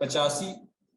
85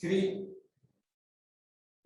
3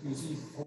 QC 4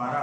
12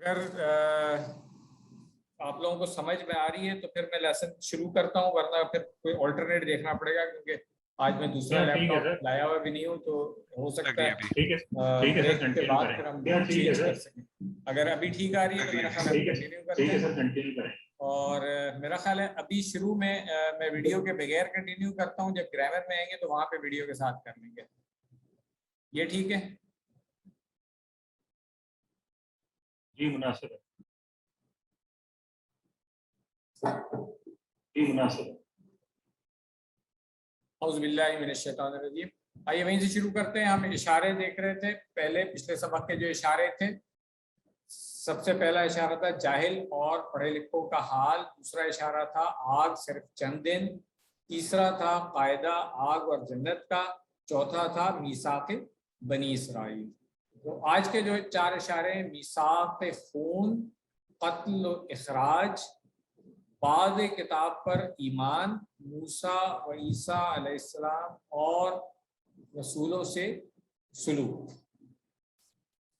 اگر آپ لوگوں کو سمجھ میں آ رہی ہے تو پھر میں لیسن شروع کرتا ہوں، ورنہ پھر کوئی آلٹرنیٹ دیکھنا پڑے گا، کیونکہ آج میں دوسرا ٹھیک ہے لیپ سر، ٹاپ لایا ہوا بھی نہیں ہوں، تو ہو سکتا ہے ٹھیک ہے ٹھیک ہے سر، بریک کے کنٹینیو بعد کریں. پھر ہم ٹھیک ہے چینج سر، کر سکیں. اگر ابھی ٹھیک آ رہی ہے تو میرا خیال ہے ٹھیک ہے کنٹینیو کرتے ٹھیک ہے ہیں. سر، کنٹینیو کریں. اور میرا خیال ہے ابھی شروع میں میں ویڈیو کے بغیر کنٹینیو کرتا ہوں، جب گرامر میں آئیں گے تو وہاں پہ ویڈیو کے ساتھ کر لیں گے. یہ ٹھیک ہے؟ جی مناسب ہے، جی مناسب ہے. اعوذ باللہ من الشیطان الرجیم. آئیے وہیں سے شروع کرتے ہیں. ہم اشارے دیکھ رہے تھے پہلے پچھلے سبق کے جو اشارے تھے. سب سے پہلا اشارہ تھا جاہل اور پڑھے لکھوں کا حال، دوسرا اشارہ تھا آگ صرف چند دن، تیسرا تھا قاعدہ آگ اور جنت کا، چوتھا تھا میثاق بنی اسرائیل. تو آج کے جو 4 اشارے ہیں، میثاق خون، قتل و اخراج، بعض کتاب پر ایمان، موسیٰ و عیسیٰ علیہ السلام اور رسولوں سے سلوک.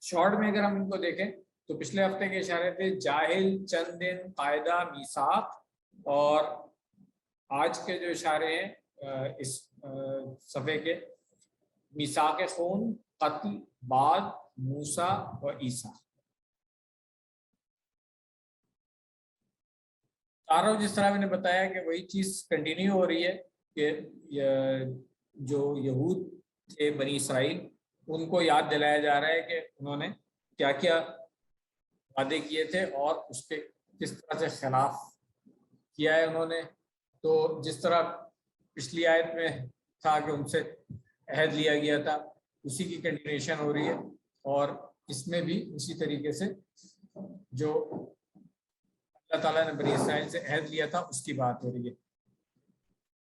شارٹ میں اگر ہم ان کو دیکھیں تو پچھلے ہفتے کے اشارے تھے جاہل، چند دن، قاعدہ، میثاق، اور آج کے جو اشارے ہیں اس صفحے کے، میثاق خون، قتل، بعض، موسیٰ و عیسیٰ. تارو جس طرح میں نے بتایا کہ وہی چیز کنٹینیو ہو رہی ہے کہ جو یہود تھے بنی اسرائیل، ان کو یاد دلایا جا رہا ہے کہ انہوں نے کیا کیا وعدے کیے تھے اور اس کے کس طرح سے خلاف کیا ہے انہوں نے. تو جس طرح پچھلی آیت میں تھا کہ ان سے عہد لیا گیا تھا، اسی کی کنٹینیوشن ہو رہی ہے، اور اس میں بھی اسی طریقے سے جو اللہ تعالیٰ نے بنی اسرائیل سے عہد لیا تھا اس کی بات ہو رہی ہے.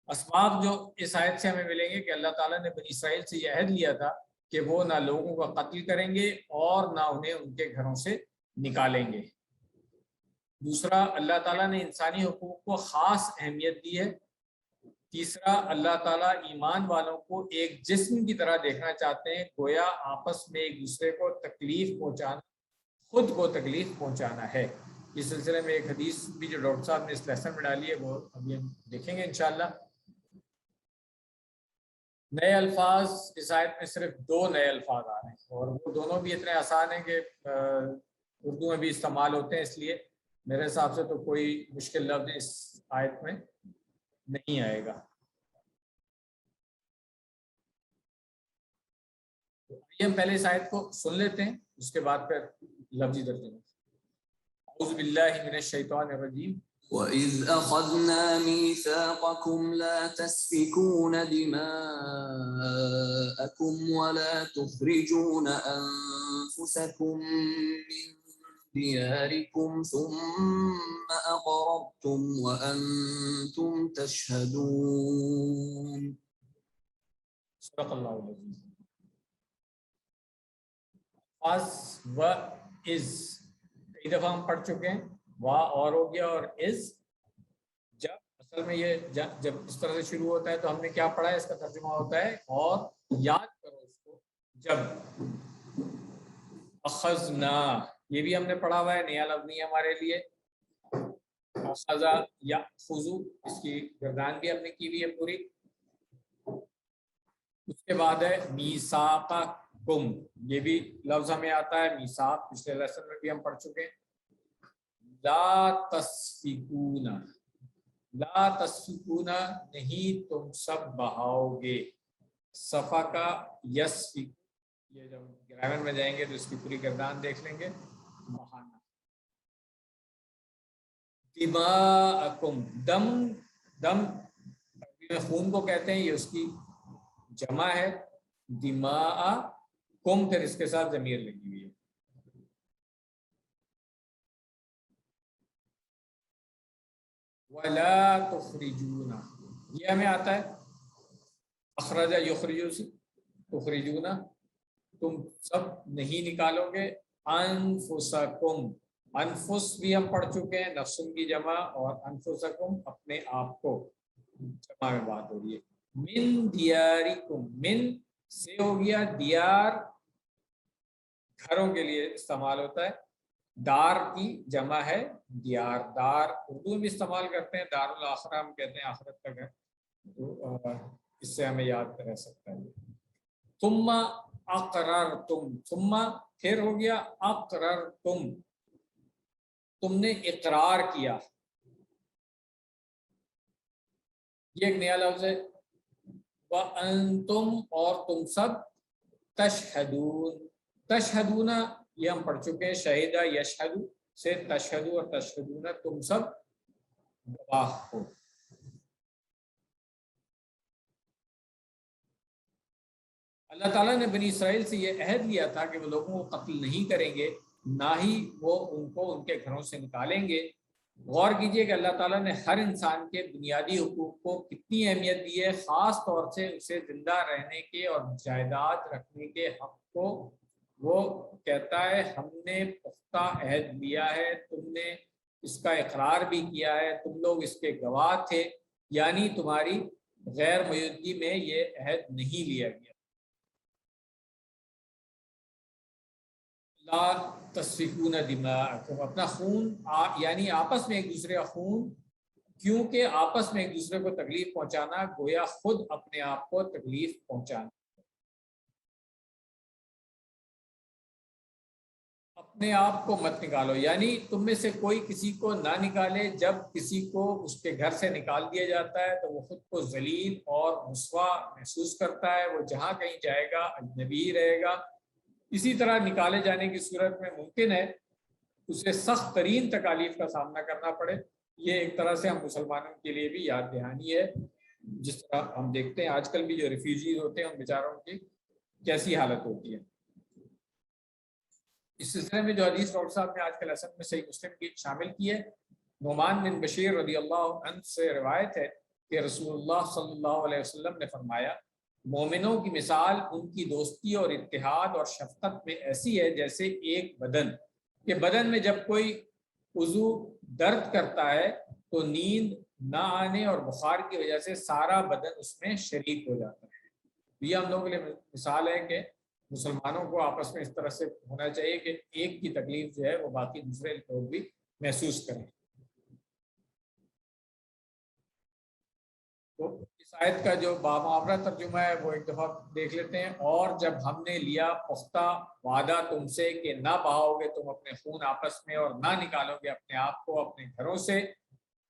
اسباب جو اس آیت سے ہمیں ملیں گے کہ اللہ تعالیٰ نے بنی اسرائیل سے یہ عہد لیا تھا کہ وہ نہ لوگوں کا قتل کریں گے اور نہ انہیں ان کے گھروں سے نکالیں گے. دوسرا، اللہ تعالیٰ نے انسانی حقوق کو خاص اہمیت دی ہے. تیسرا، اللہ تعالیٰ ایمان والوں کو ایک جسم کی طرح دیکھنا چاہتے ہیں، گویا آپس میں ایک دوسرے کو تکلیف پہنچانا خود کو تکلیف پہنچانا ہے. اس سلسلے میں ایک حدیث بھی جو ڈاکٹر صاحب نے اس لیسن میں ڈالی ہے وہ ابھی ہم دیکھیں گے انشاءاللہ. نئے الفاظ اس آیت میں صرف 2 نئے الفاظ آ رہے ہیں، اور وہ دونوں بھی اتنے آسان ہیں کہ اردو میں بھی استعمال ہوتے ہیں، اس لیے میرے حساب سے تو کوئی مشکل لفظ اس آیت میں نہیں آئے گا. ہم پہلے اس آیت کو سن لیتے ہیں، اس کے بعد پھر لفظی ترجمہ. اعوذ باللہ من الشیطان الرجیم. وَإِذْ أَخَذْنَا مِيثَاقَكُمْ لَا تَسْفِكُونَ دِمَاءَكُمْ وَلَا تُخْرِجُونَ أَنفُسَكُمْ مِنْ دِيَارِكُمْ ثُمَّ أَقْرَرْتُمْ وَأَنْتُمْ تَشْهَدُونَ. صدق اللہ العظیم. و از کئی دفعہ ہم پڑھ چکے ہیں، وا اور ہو گیا، اور از جب اصل میں یہ جب اس طرح سے شروع ہوتا ہے تو ہم نے کیا پڑھا ہے، اس کا ترجمہ ہوتا ہے اور یاد کرو اس کو جب. اخذنا، یہ بھی ہم نے پڑھا ہوا ہے، نیا لفظ نہیں ہے ہمارے لیے. اخذا یاخذو، اس کی گردان بھی ہم نے کی ہوئی ہے پوری. اس کے بعد ہے میثاقکم، یہ بھی لفظ ہمیں آتا ہے میثاق، پچھلے لیسن میں بھی ہم پڑھ چکے ہیں. لا تسفکون، لا تسفکون، نہیں تم سب بہاؤ گے. سفکا یسفک، یہ جب گرامر میں جائیں گے تو اس کی پوری گردان دیکھ لیں گے. بہانا. دماءکم، دم، دم خون کو کہتے ہیں، یہ اس کی جمع ہے. دماءکم، پھر اس کے ساتھ ضمیر لگی ہوئی ہے. وَلَا تُخْرِجُونَ، یہ ہمیں آتا ہے اخرج یخرجو سے. تخرجون، تم سب نہیں نکالو گے. انفسکم، انفس بھی ہم پڑھ چکے ہیں، نفسن کی جمع، اور انفسکم اپنے آپ کو، جمع میں بات ہو رہی ہے. من دیارکم، من سے ہو گیا دیار، گھروں کے لیے استعمال ہوتا ہے. دار کی جمع ہے دیار، دار اردو میں استعمال کرتے ہیں، دار الاخرہ ہم کہتے ہیں آخرت کا گھر، تو اس سے ہمیں یاد رہ سکتا ہے۔ ثم اقررتم، ثم پھر ہو گیا اقررتم، تم نے اقرار کیا، یہ ایک نیا لفظ ہے۔ وَأَنْتُمْ اور تم سب تشہدون، تشہدون یہ ہم پڑھ چکے ہیں، شہیدہ یشہد سے تشہد اور تشہدون تم سب گواہ ہو۔ اللہ تعالیٰ نے بنی اسرائیل سے یہ عہد لیا تھا کہ وہ لوگوں کو قتل نہیں کریں گے، نہ ہی وہ ان کو ان کے گھروں سے نکالیں گے۔ غور کیجئے کہ اللہ تعالیٰ نے ہر انسان کے بنیادی حقوق کو کتنی اہمیت دی ہے، خاص طور سے اسے زندہ رہنے کے اور جائیداد رکھنے کے حق کو۔ وہ کہتا ہے ہم نے پختہ عہد لیا ہے، تم نے اس کا اقرار بھی کیا ہے، تم لوگ اس کے گواہ تھے، یعنی تمہاری غیر موجودگی میں یہ عہد نہیں لیا گیا۔ لا تسفکون دماءکم، اپنا خون یعنی آپس میں ایک دوسرے کا خون، کیونکہ آپس میں ایک دوسرے کو تکلیف پہنچانا گویا خود اپنے آپ کو تکلیف پہنچانا۔ اپنے آپ کو مت نکالو، یعنی تم میں سے کوئی کسی کو نہ نکالے، جب کسی کو اس کے گھر سے نکال دیا جاتا ہے تو وہ خود کو ذلیل اور رسوا محسوس کرتا ہے، وہ جہاں کہیں جائے گا اجنبی ہی رہے گا۔ اسی طرح نکالے جانے کی صورت میں ممکن ہے اسے سخت ترین تکالیف کا سامنا کرنا پڑے۔ یہ ایک طرح سے ہم مسلمانوں کے لیے بھی یاد دہانی ہے، جس طرح ہم دیکھتے ہیں آج کل بھی جو ریفیوجیز ہوتے ہیں ان بیچاروں کی کیسی حالت ہوتی ہے۔ اس سلسلے میں جو حدیث ڈاکٹر صاحب نے آج کے لیسن میں صحیح مسلم کی شامل کی ہے، نعمان بن بشیر رضی اللہ عنہ سے روایت ہے کہ رسول اللہ صلی اللہ علیہ وسلم نے فرمایا، مومنوں کی مثال ان کی دوستی اور اتحاد اور شفقت میں ایسی ہے جیسے ایک بدن، کہ بدن میں جب کوئی عضو درد کرتا ہے تو نیند نہ آنے اور بخار کی وجہ سے سارا بدن اس میں شریک ہو جاتا ہے۔ یہ ہم لوگوں کے لیے مثال ہے کہ مسلمانوں کو آپس میں اس طرح سے ہونا چاہیے کہ ایک کی تکلیف جو ہے وہ باقی دوسرے لوگ بھی محسوس کریں۔ تو اس آیت کا جو بامعاورہ ترجمہ ہے وہ ایک دفعہ دیکھ لیتے ہیں۔ اور جب ہم نے لیا پختہ وعدہ تم سے کہ نہ بہاؤ گے تم اپنے خون آپس میں اور نہ نکالو گے اپنے آپ کو اپنے گھروں سے،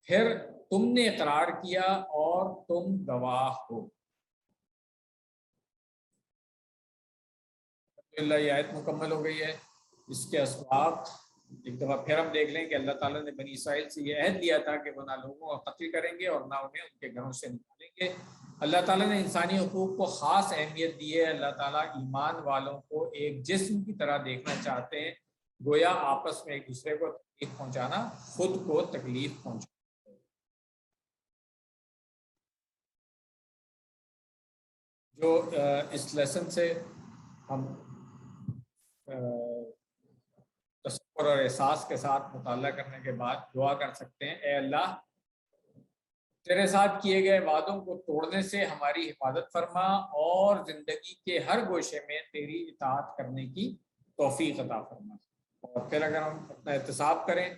پھر تم نے اقرار کیا اور تم گواہ ہو۔ اللہ یہ آیت مکمل ہو گئی ہے۔ اس کے اسباب ایک دفعہ پھر ہم دیکھ لیں کہ اللہ تعالیٰ نے بنی اسرائیل سے یہ عہد دیا تھا کہ وہ نہ لوگوں کو قتل کریں گے اور نہ انہیں ان کے گھروں سے نکالیں گے۔ اللہ تعالیٰ نے انسانی حقوق کو خاص اہمیت دی ہے۔ اللہ تعالیٰ ایمان والوں کو ایک جسم کی طرح دیکھنا چاہتے ہیں، گویا آپس میں ایک دوسرے کو تکلیف پہنچانا خود کو تکلیف پہنچانا۔ جو اس لیسن سے ہم تصور اور احساس کے ساتھ مطالعہ کرنے کے بعد دعا کر سکتے ہیں، اے اللہ تیرے ساتھ کیے گئے وعدوں کو توڑنے سے ہماری حفاظت فرما اور زندگی کے ہر گوشے میں تیری اطاعت کرنے کی توفیق عطا فرما۔ اور پھر اگر ہم اپنا احتساب کریں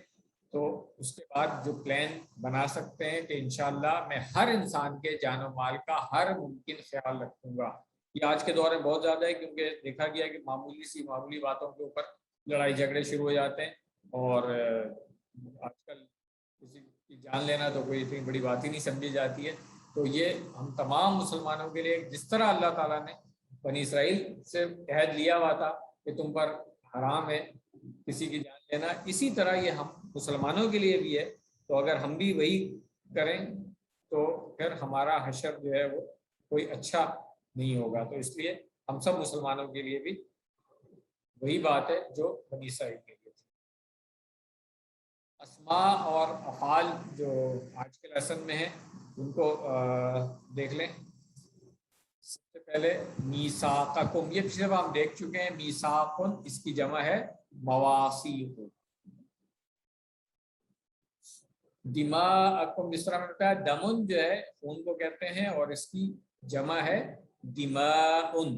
تو اس کے بعد جو پلان بنا سکتے ہیں کہ انشاءاللہ میں ہر انسان کے جان و مال کا ہر ممکن خیال رکھوں گا۔ یہ آج کے دور میں بہت زیادہ ہے، کیونکہ دیکھا گیا کہ معمولی باتوں کے اوپر لڑائی جھگڑے شروع ہو جاتے ہیں، اور آج کل کسی کی جان لینا تو کوئی اتنی بڑی بات ہی نہیں سمجھی جاتی ہے۔ تو یہ ہم تمام مسلمانوں کے لیے، جس طرح اللہ تعالیٰ نے بنی اسرائیل سے عہد لیا ہوا تھا کہ تم پر حرام ہے کسی کی جان لینا، اسی طرح یہ ہم مسلمانوں کے لیے بھی ہے۔ تو اگر ہم بھی وہی کریں تو پھر ہمارا حشر جو ہے وہ کوئی اچھا نہیں ہوگا۔ تو اس لیے ہم سب مسلمانوں کے لیے بھی وہی بات ہے جو بنی اسرائیل کے لیے تھی۔ اسماء اور افعال جو آج کے لیسن میں ہیں ان کو دیکھ لیں۔ سب سے پہلے میثاقکم، یہ پچھلے بار ہم دیکھ چکے ہیں، میثاقن اس کی جمع ہے مواثیق۔ دماءکم جس طرح میں نے کہا دمن جو ہے خون کو کہتے ہیں، اور اس کی جمع ہے دماءن۔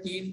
3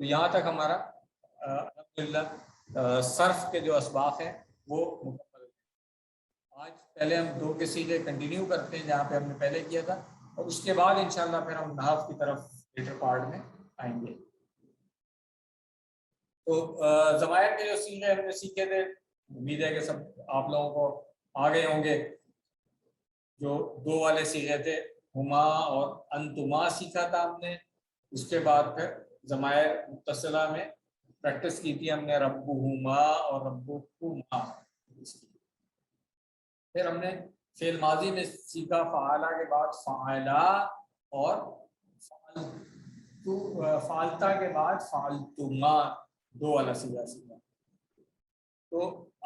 تو یہاں تک ہمارا الحمدللہ صرف کے جو اسباق ہیں وہ مکمل ہیں۔ آج پہلے ہم 2 کے سیغے کنٹینیو کرتے ہیں جہاں پہ ہم نے پہلے کیا تھا، اور اس کے بعد انشاءاللہ پھر ہم نحو کی طرف لیٹر پارٹ میں آئیں گے۔ تو ضمائر کے جو سیغے ہم نے سیکھے تھے، امید ہے کہ سب آپ لوگوں کو آ گئے ہوں گے۔ جو 2 والے سیغے تھے، ہما اور انتما سیکھا تھا ہم نے، اس کے بعد پھر ضمائر متصلہ میں پریکٹس کی تھی ہم نے، ربہما اور ربکما۔ پھر ہم نے فعل ماضی میں سیکھا فعلا کے بعد فعلا، اور فعلتا کے بعد فعلتما، 2 والا سیغہ سیکھا۔ تو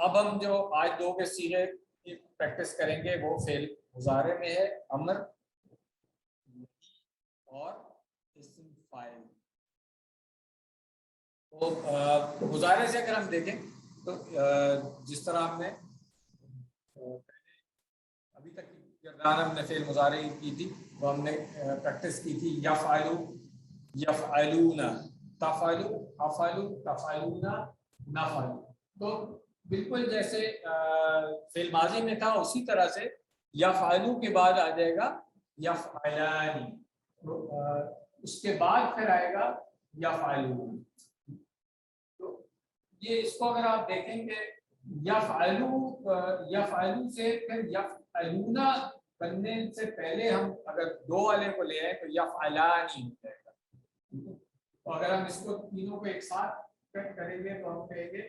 اب ہم جو آج 2 کے سیغے کی پریکٹس کریں گے وہ فعل مضارع میں ہے، امر اور اسم فاعل۔ تو مضارع سے اگر ہم دیکھیں تو جس طرح ہم نے ابھی تک گردان ہم نے فعل مضارع کی تھی، تو ہم نے پریکٹس کی تھی یفعلو، یفعلون، تفعلو، افعلو، تفعلون، نفعلو۔ تو بالکل جیسے فعل ماضی میں تھا اسی طرح سے یفعلو کے بعد آ جائے گا یفعلانی، اس کے بعد پھر آئے گا یفعلون۔ تو یہ اس کو اگر آپ دیکھیں گے یفعلو سے پھر یفعلون بننے سے پہلے ہم اگر 2 والے کو لے آئے تو یفعلانی ہو جائے گا۔ تو اگر ہم اس کو تینوں کو ایک ساتھ کٹ کریں گے تو ہم کہیں گے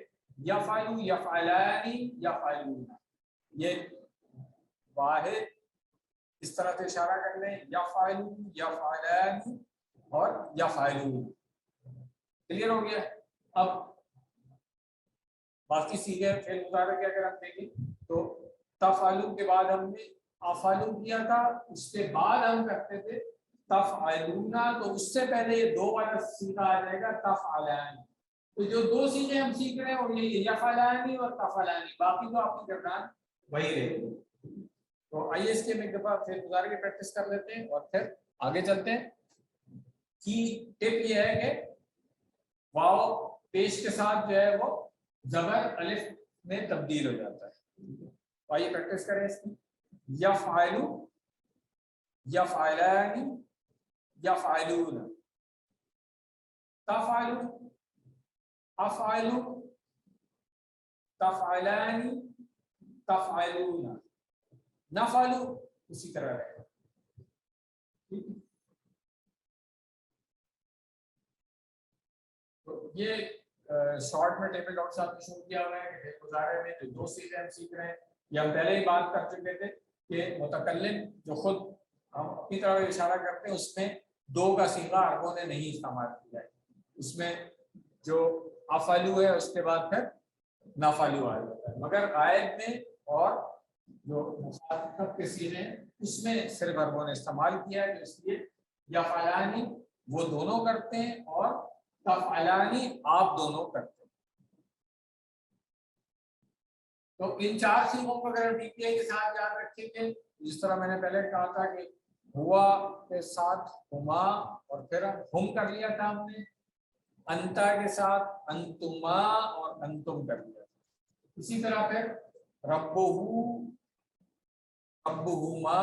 یفعلو، یفعلانی، یفعلون۔ یہ واحد اس طرح سے اشارہ کر لیں، یفعلو، یفعلانی اور یفعلون۔ کلیئر ہو گیا؟ اب باقی سیغے فعل مضارع کے اگر ہم دیکھیں تو تفعلو کے بعد ہم نے افعلو کیا تھا، اس کے بعد ہم کرتے تھے تفعلون، تو اس سے پہلے یہ 2 والا سیغہ آ جائے گا تفعلان۔ تو جو 2 سیغے ہم سیکھ رہے ہیں وہ یہ یفعلانی اور تفعلانی، باقی تو آپ کی گردان وہی رہے گی۔ تو آئیے اس کے ایک دفعہ فعل مضارع کی پریکٹس کر لیتے ہیں اور پھر آگے چلتے ہیں۔ کی ٹپ یہ ہے کہ واو پیش کے ساتھ جو ہے وہ زبر الف میں تبدیل ہو جاتا ہے۔ تو آئیے پریکٹس کریں اس کی۔ یفعلو، یفعلانی، یفعلون، تفعلو، افعلو، تفعلانی، تفعلون، نفعلو، اسی طرح رہے گا۔ تو یہ شارٹ میں ٹیبل ڈاکٹر صاحب نے شروع کیا ہوا ہے کہ مضارع میں جو 2 سیغے ہم سیکھ رہے ہیں، یہ ہم پہلے ہی بات کر چکے تھے کہ متکلم جو خود ہم اپنی طرف اشارہ کرتے ہیں اس میں 2 کا سیغہ عربوں نے نہیں استعمال کیا ہے، اس میں جو افعلو ہے اس کے بعد پھر نفعلو آ جاتا ہے، مگر غائب میں اور جو مخاطب کے سیغے ہیں اس میں صرف عربوں نے استعمال کیا ہے، اس لیے یفعلانی وہ دونوں کرتے ہیں اور تفعلانی آپ دونوں کرتے ہیں۔ تو ان 4 سیغوں کو اگر ڈی پی آئی کے ساتھ یاد رکھیں گے، جس طرح میں نے پہلے کہا تھا کہ ہوا کے ساتھ ہما اور پھر ہم کر لیا تھا ہم نے، انتا کے ساتھ انتما اور انتم کر لیا تھا، اسی طرح پھر ربہو، ربہما،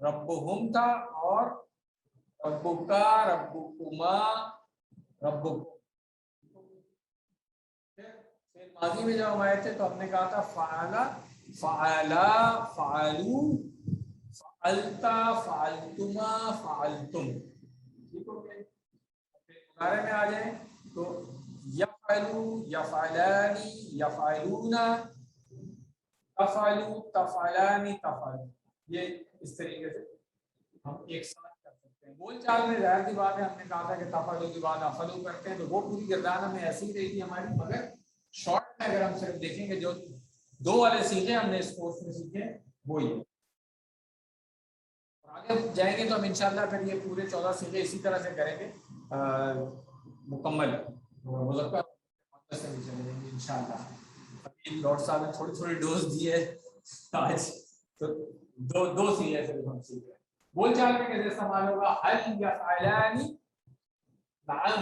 ربہم تھا، اور ربکا، ربکما، ربکم۔ پھر ماضی میں جب ہم آئے تھے تو ہم نے کہا تھا فعلا، فعلا، فعلو، فعلتا، فعلتما، فعلتم۔ ٹھیک ہو گیا؟ پھر مضارع میں آ جائیں تو یفعلو، یفعلانی، یفعلون، تفعلو، تفعلانی، تفعلون۔ یہ اس طریقے سے ہم ایک ساتھ کر سکتے ہیں۔ بول چال میں ظاہر سی بات ہے، ہم نے کہا تھا کہ تفعلو کے بعد افعلو کرتے ہیں تو وہ پوری گردان ہمیں ایسی رہی تھی ہماری، مگر شارٹ میں اگر ہم صرف دیکھیں گے جو 2 والے سیکھے ہم نے اس کورس میں سیکھے وہ یہ، آگے جائیں گے تو ہم انشاءاللہ پھر یہ پورے 14 سیکھے اسی طرح سے کریں گے مکمل، انشاءاللہ۔ ابھی ڈاکٹر صاحب نے تھوڑی تھوڑی ڈوز دی ہے آج، تو 2 سیکھے صرف ہم سیکھ رہے ہیں۔ بول چال میں کیسے استعمال ہوگا؟ حل یفعلانی، نعم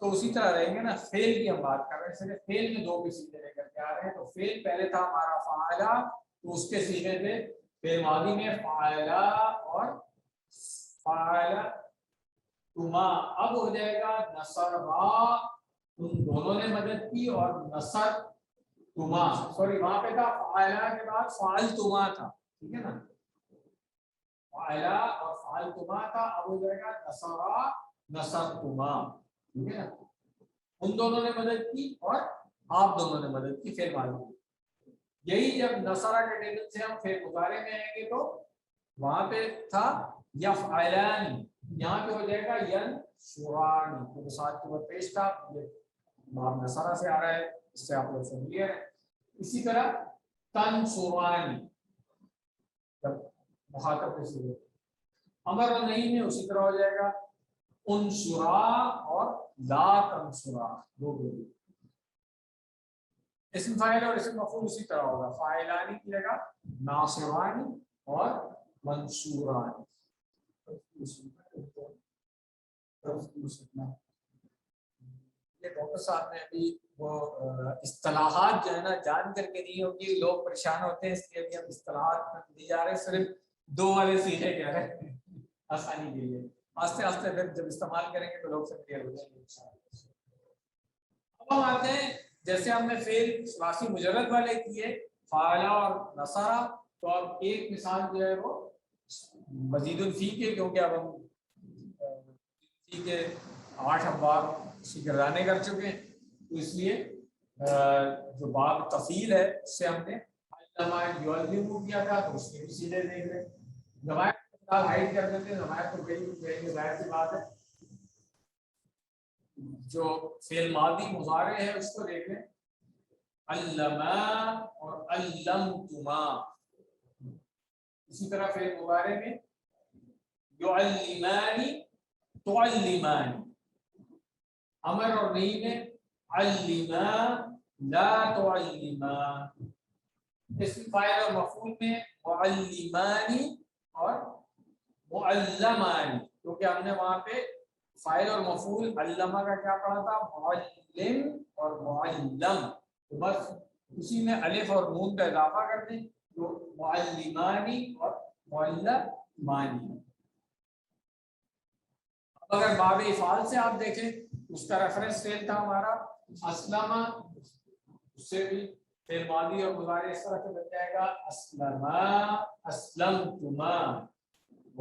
تو اسی طرح رہیں گے نا. فعل کی ہم بات کر رہے ہیں, صرف فعل میں دو کے سیغے لے کر کے آ رہے ہیں. تو فعل پہلے تھا ہمارا فعلا, تو اس کے سیغے تھے فعل ماضی میں فعلا اور فعلا تما. اب ہو جائے گا نصرا, ان دونوں نے مدد کی, اور نصر تما, سوری وہاں پہ تھا فعلا کے بعد فعل تما تھا, ٹھیک ہے نا, فعلا اور فعل تما تھا. اب ہو جائے گا نصرا نصر تما, ٹھیک ہے نا. ان دونوں نے مدد کی اور آپ دونوں نے مدد کی فعل ماضی کی. یہی جب نصرہ کے ٹیبل سے ہم فعل مضارع میں آئیں گے تو وہاں پہ تھا یفعلان, یہاں پہ ہو جائے گا ینصران, کیونکہ ساتھ کے بعد پیش تھا, یہ باب نصرہ سے آ رہا ہے, اس سے آپ لوگ فیملیئر ہیں. اسی طرح تنصران جب مخاطب کے سیغے, امر اور نہیں میں اسی طرح ہو جائے گا انصرا اور لا تنصرا, دو بولی. اسم فاعل اور اسم مفعول اسی طرح ہوگا, فاعلانی کی جگہ ناصرانی اور منصورانی. یہ ڈاکٹر صاحب نے ابھی وہ اصطلاحات جو ہے نا جان کر کے نہیں ہوگی, لوگ پریشان ہوتے ہیں, اس لیے ابھی ہم اصطلاحات دی جا رہے ہیں, صرف دو والے سیکھے کہہ رہے ہیں آسانی کے لیے. آستے آستے پھر جب استعمال کریں گے تو لوگ سے کلیئر ہو جائیں گے انشاءاللہ. اب ہم آتے ہیں, جیسے ہم نے فعل ثلاثی مجرد والے کیے فعلا اور نصرہ, تو اب ایک مثال جو ہے وہ مزید الفی کے, کیونکہ اب ہم فی کے 8 ابواب کی گردانے کر چکے ہیں, تو اس لیے جو باب تفیل ہے اس سے ہم نے علمہ کیا تھا, تو اس کے بھی سیدھے دیکھ لیں. ضمائر ہائڈ کر دیتے ہیں, ضمائر کو کہیں ظاہر سی بات ہے. جو فعل ماضی مضارع ہے اس کو دیکھ لیں, علما اور علمتما. اسی طرح فعل مضارع میں یعلمانی تعلمانی, امر اور نہیں میں علما لا تعلما. اسم فاعل اور مفعول میں معلمانی اور معلمانی, کیونکہ ہم نے وہاں پہ فاعل اور مفعول علمہ کا کیا پڑھا تھا, معلم اور معلم, تو بس اسی میں الف اور نون کا اضافہ کر دیں تو معلمانی اور معلمانی. اب اگر باب افعال سے آپ دیکھیں, اس کا ریفرنس فعل تھا ہمارا اسلمہ, اس سے بھی فعل ماضی اور مضارع اس طرح سے بن جائے گا اسلما اسلمتما,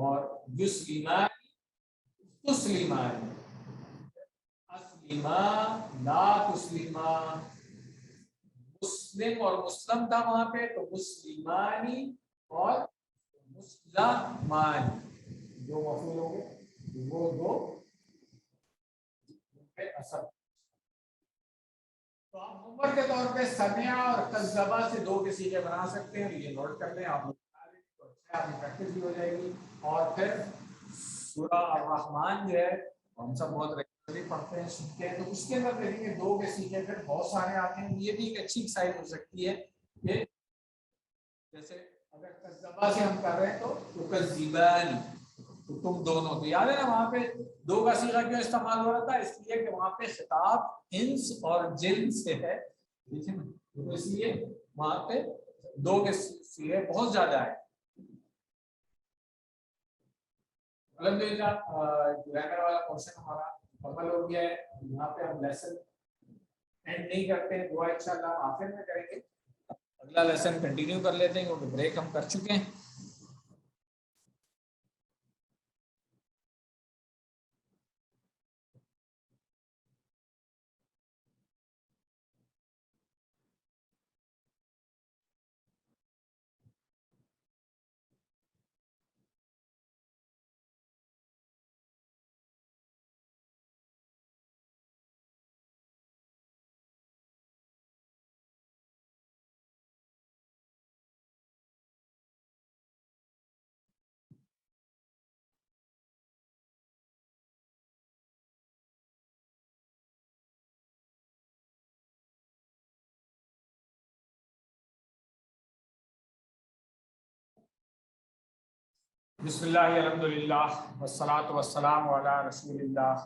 اور یسلمان تسلیمان, اسلما لا تسلیما. مسلم اور مسلم تھا وہاں پہ, تو مسلمانی اور مسلمان, جو مفعول ہوں گے وہ دو اثر. تو آپ نمبر کے طور پہ سمع اور کذبہ سے دو کے سیغے بنا سکتے ہیں, یہ نوٹ کر لیں آپ لوگ, تو اچھا آپ کی پریکٹس بھی ہو جائے گی. اور پھر سورہ الرحمن جو ہے ہم سب بہت ریگولرلی پڑھتے ہیں سنتے ہیں, تو اس کے اندر دیکھیں گے دو کے سیغے پھر بہت سارے آتے ہیں. یہ بھی ایک اچھی ایکسرسائز ہو سکتی ہے کہ جیسے اگر کذبہ سے ہم کر رہے ہیں تو تکذبان, تو تم دونوں, تو یاد ہے نا وہاں پہ دو کا صیغہ کیوں استعمال ہو رہا تھا, اس لیے کہ وہاں پہ خطاب انس اور جن سے ہے, ٹھیک ہے نا, تو اس لیے وہاں پہ دو کے صیغے بہت زیادہ ہے. الحمدللہ گرامر والا پورشن ہمارا مکمل ہو گیا ہے. یہاں پہ ہم لیسن اینڈ نہیں کرتے ہیں, دعا انشاءاللہ ہم آخر میں کریں گے. اگلا لیسن کنٹینیو کر لیتے ہیں کیونکہ بریک ہم کر چکے ہیں. بسم اللہ الحمدللہ والصلاۃ والسلام علی رسول اللہ.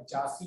85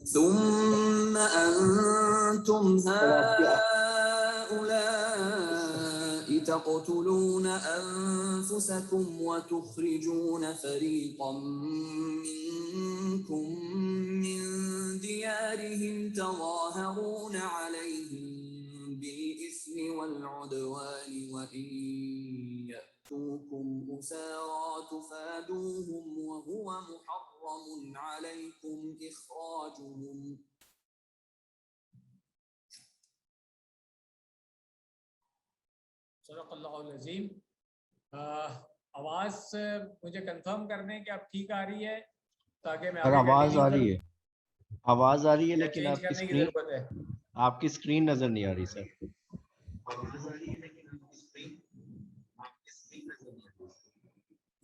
ثم أنتم هؤلاء تقتلون أنفسكم وتخرجون فريقا منكم من ديارهم تظاهرون تظاهرون عليهم بالإثم والعدوان وإن يأتوكم أسارى تفادوهم وهو محرم عليكم إخراجهم. صدق اللہ العظیم. آواز مجھے کنفرم کر دیں کہ اب ٹھیک آ رہی ہے تاکہ میں سر آواز آ رہی ہے, آواز آ رہی ہے, لیکن چینج کرنے کی ضرورت ہے. آپ کی اسکرین نظر نہیں آ رہی سر.